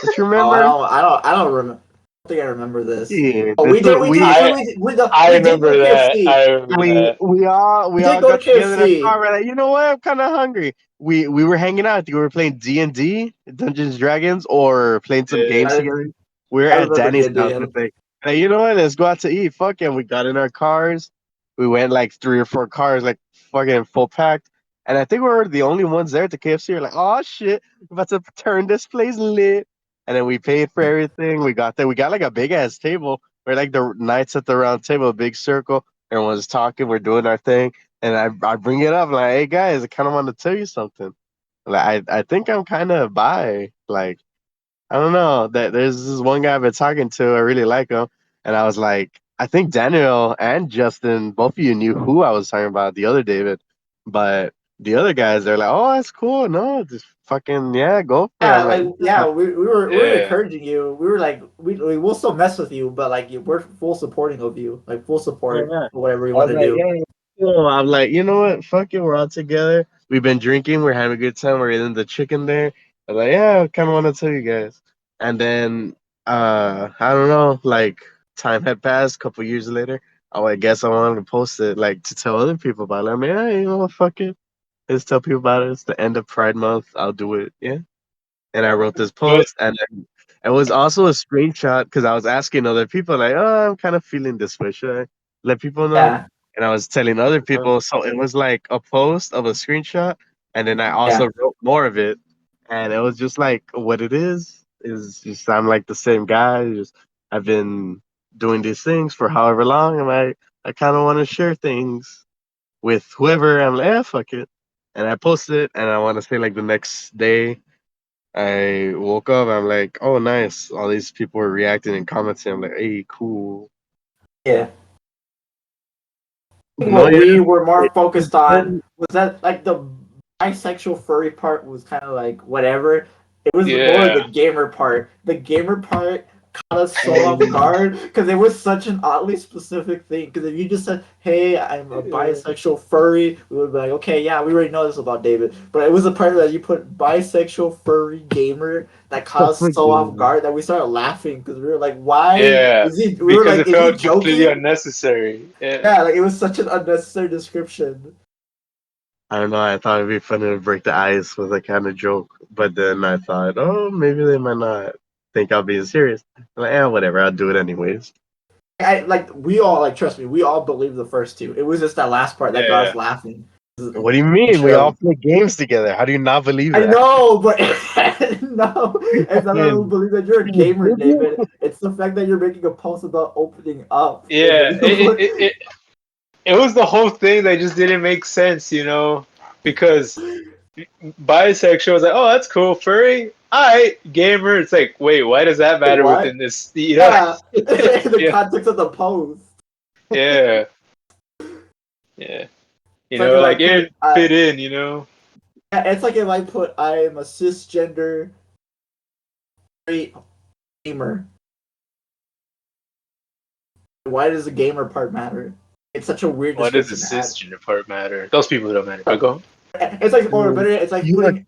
Don't you Oh, remember? I don't remember. I don't think I remember this. Yeah, Oh, this we is did, we did, I I we did go remember to that. KFC. I remember that. we We did all go to got together in our KFC. car. We're like, you know what? I'm kind of hungry. We were hanging out. We were playing D&D, Dungeons and Dragons, or playing some Yeah. games together. We were I at remember Danny's D&D. house. I think. Hey, you know what? Let's go out to eat. Fuck it. We got in our cars. We went like 3 or 4 cars, like fucking full packed. And I think we were the only ones there at the KFC. We're like, oh shit, we're about to turn this place lit. And then we paid for everything. We got there. We got like a big ass table. We're like the knights at the round table, a big circle. Everyone's talking. We're doing our thing. And I bring it up like, hey guys, I kind of want to tell you something. Like I think I'm kind of bi. Like I don't know. That there's this one guy I've been talking to. I really like him, and I was like, I think Daniel and Justin, both of you knew who I was talking about, the other David, but the other guys, they're like, oh, that's cool. No, just fucking yeah, go for it. Yeah, I'm like, like yeah, yeah, we were Yeah. encouraging you. We were like we will still mess with you, but like we're full supporting of you, like full yeah, support yeah. for whatever you I want was to like, do. yeah, cool. I'm like, you know what? Fuck it, we're all together. We've been drinking. We're having a good time. We're eating the chicken there. I'm like, yeah, I kind of want to tell you guys. And then, I don't know, like time had passed. A couple years later, oh, I guess I wanted to post it, like to tell other people about it. I mean, hey, you know what? Fuck it. Let's tell people about it. It's the end of Pride Month. I'll do it. Yeah. And I wrote this But post, and then it was also a screenshot because I was asking other people, like, oh, I'm kind of feeling this way. Should I let people know? Yeah, And I was telling other people. So it was like a post of a screenshot, and then I yeah. also wrote more of it. And it was just like what it is just I'm like the same guy. Just I've been doing these things for however long, and I kind of want to share things with whoever. I'm like, yeah, fuck it. And I posted it, and I want to say like the next day I woke up. I'm like, oh, nice. All these people were reacting and commenting. I'm like, hey, cool. Yeah. No, what yeah. we were more It- focused on was that like the bisexual furry part was kind of like whatever. It was more Yeah. the gamer part. The gamer part caught us so off guard because it was such an oddly specific thing. Because if you just said, "Hey, I'm a Yeah. bisexual furry," we would be like, "Okay, yeah, we already know this about David." But it was the part that you put bisexual furry gamer that caught Oh us my so off god. guard that we started laughing because we were like, "Why Yeah. is he?" We were Because like, it "Is he felt completely joking?" unnecessary. Yeah. Yeah, like it was such an unnecessary description. I don't know. I thought it'd be funny to break the ice with a kind of joke, but then I thought, oh, maybe they might not think I'll be serious. I'm like, whatever. I'll do it anyways. I like we all like trust me, we all believed the first two. It was just that last part that got Yeah. us laughing. What do you mean? We all play games together. How do you not believe I that? know, but no, it's not that I don't Fucking- believe that you're a gamer, David. It's the fact that you're making a post about opening up. And Yeah. then you It was the whole thing that just didn't make sense, you know, because bisexual is like, oh, that's cool. Furry, alright. Gamer, it's like, wait, why does that wait, matter what? within this? You know? Yeah, in the Yeah, context of the post. yeah, yeah. You It's like know, if I like put, it fit in. You know? it's like if I put, I am a cisgender straight gamer. Why does the gamer part matter? It's such a weird Why does the description to add. cisgender part matter? Those people don't matter. But go on. It's like, or better, it's like You were putting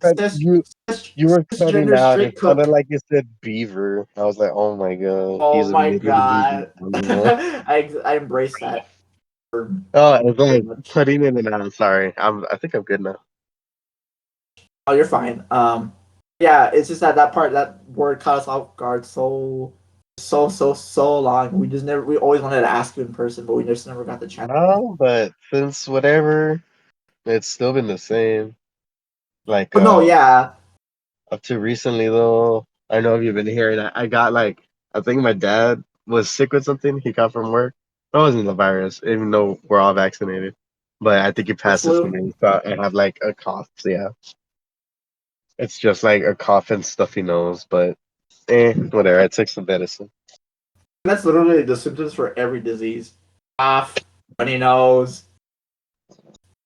you were cutting cisgender out. It straight cook. sounded like you said beaver. I was like, oh my god, Oh he's my admitting he's god, an animal. I embrace that. Oh, it's Very like much. cutting in and out. Sorry, I think I'm good now. Oh, you're fine. Yeah, it's just that part that word caught us off guard so long. We just never. We always wanted to ask you in person, but we just never got the chance. No, but since whatever, it's still been the same. Like But no, yeah, up to recently though, I know if you've been hearing that I got like I think my dad was sick with something he got from work. That wasn't the virus, even though we're all vaccinated. But I think he the passed it to flu. me. So I have like a cough. So yeah, it's just like a cough and stuffy nose. But whatever. I took some medicine. That's literally the symptoms for every disease: cough, runny nose,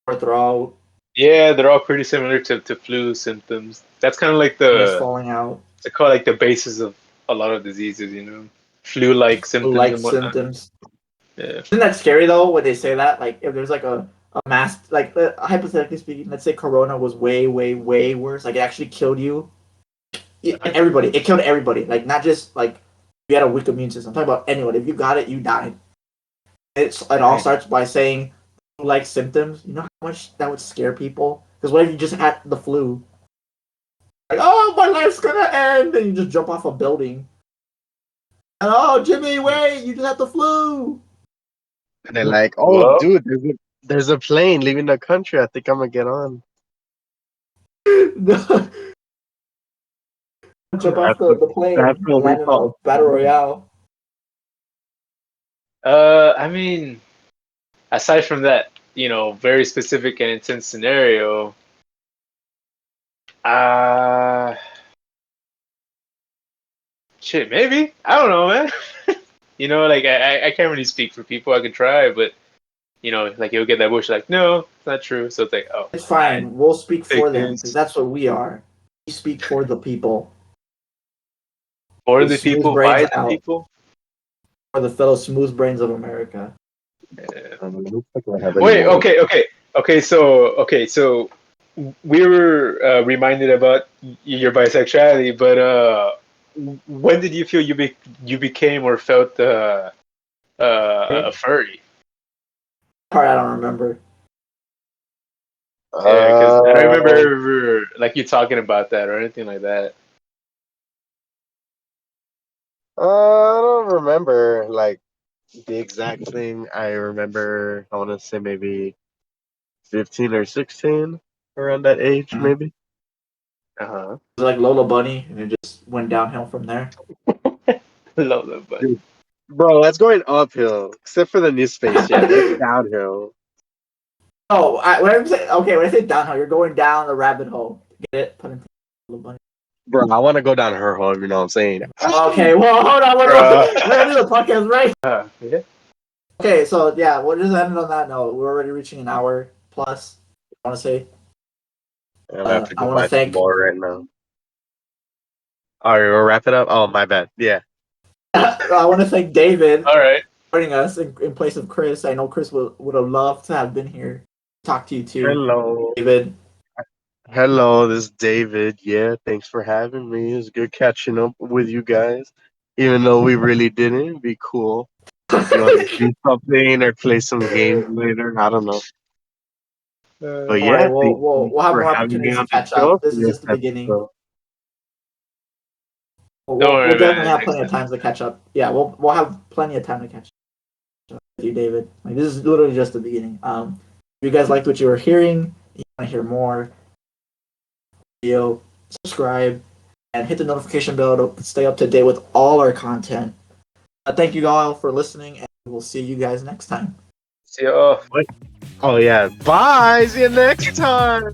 sore throat, Yeah, they're all pretty similar to flu symptoms. That's kind of like tongue the falling out, they call it like the basis of a lot of diseases. You know, flu-like symptoms flu-like and whatnot. symptoms. Yeah. Isn't that scary though when they say that? Like if there's like a mass, like hypothetically speaking, let's say Corona was way worse. Like it actually killed you. Everybody. It killed everybody. Like not just like you had a weak immune system. I'm talking about anyone. If you got it, you died. It all starts by saying like symptoms. You know how much that would scare people? Because what if you just had the flu? Like, oh, my life's gonna end, and you just jump off a building. And oh, Jimmy, wait, you just had the flu. And they're like, "Oh, Well, dude, there's a plane leaving the country. I think I'm gonna get on." No, jump off That's what the plane that's and what we land in a call. battle royale. I mean, aside from that, you know, very specific and intense scenario, uh, shit, maybe. I don't know, man. You know, like I can't really speak for people. I could try, but you know, like you'll get that bush, like, no, it's not true. So it's like, oh, It's I fine. We'll speak for fake them because news that's what we are. We speak for the people. for The the smooth people, brains by the out people. for the fellow smooth brains of America. Yeah. Looks like I have any Wait, more. okay, so we were reminded about your bisexuality, but when did you feel you became or felt a Okay? furry? Part I don't remember. Yeah, because I don't Uh, remember like you talking about that or anything like that. I don't remember like the exact thing. I remember. I want to say maybe 15 or 16, around that age, Mhm. maybe. Uh It was like Lola Bunny, and it just went downhill from there. huh. Love that, but Dude, bro, that's going uphill. Except for the new space jam, that's downhill. Oh, when I say downhill, you're going down the rabbit hole. Get it? Put in Lola Bunny. Bro, I want to go down her hole. You know what I'm saying? Okay, well, hold on. bruh. We're gonna do the podcast right. Yeah. Okay, so yeah, we'll just end it on that note. We're already reaching an hour plus. I want to say. I have to I go want to buy some thank. more right now. All right, we'll wrap it up. Oh, my bad. Yeah. I want to thank David All right. for joining us in place of Chris. I know Chris would have loved to have been here. Talk to you too, Hello. David. Hello, this is David. Yeah, thanks for having me. It was good catching up with you guys. Even though we really didn't, it'd be cool. You want to do something or play some games later? I don't know. But Don't worry, yeah, thank we'll you we'll have for more having me opportunities to on the catch show up. This for is this just the beginning. episode. Don't We'll worry, definitely man. have Next plenty of time. times to catch up. Yeah, we'll have plenty of time to catch up with you, David. Like this is literally just the beginning. If you guys liked what you were hearing, you want to hear more, video, subscribe, and hit the notification bell to stay up to date with all our content. Thank you all for listening, and we'll see you guys next time. See you. What? Oh yeah. Bye. See you next time.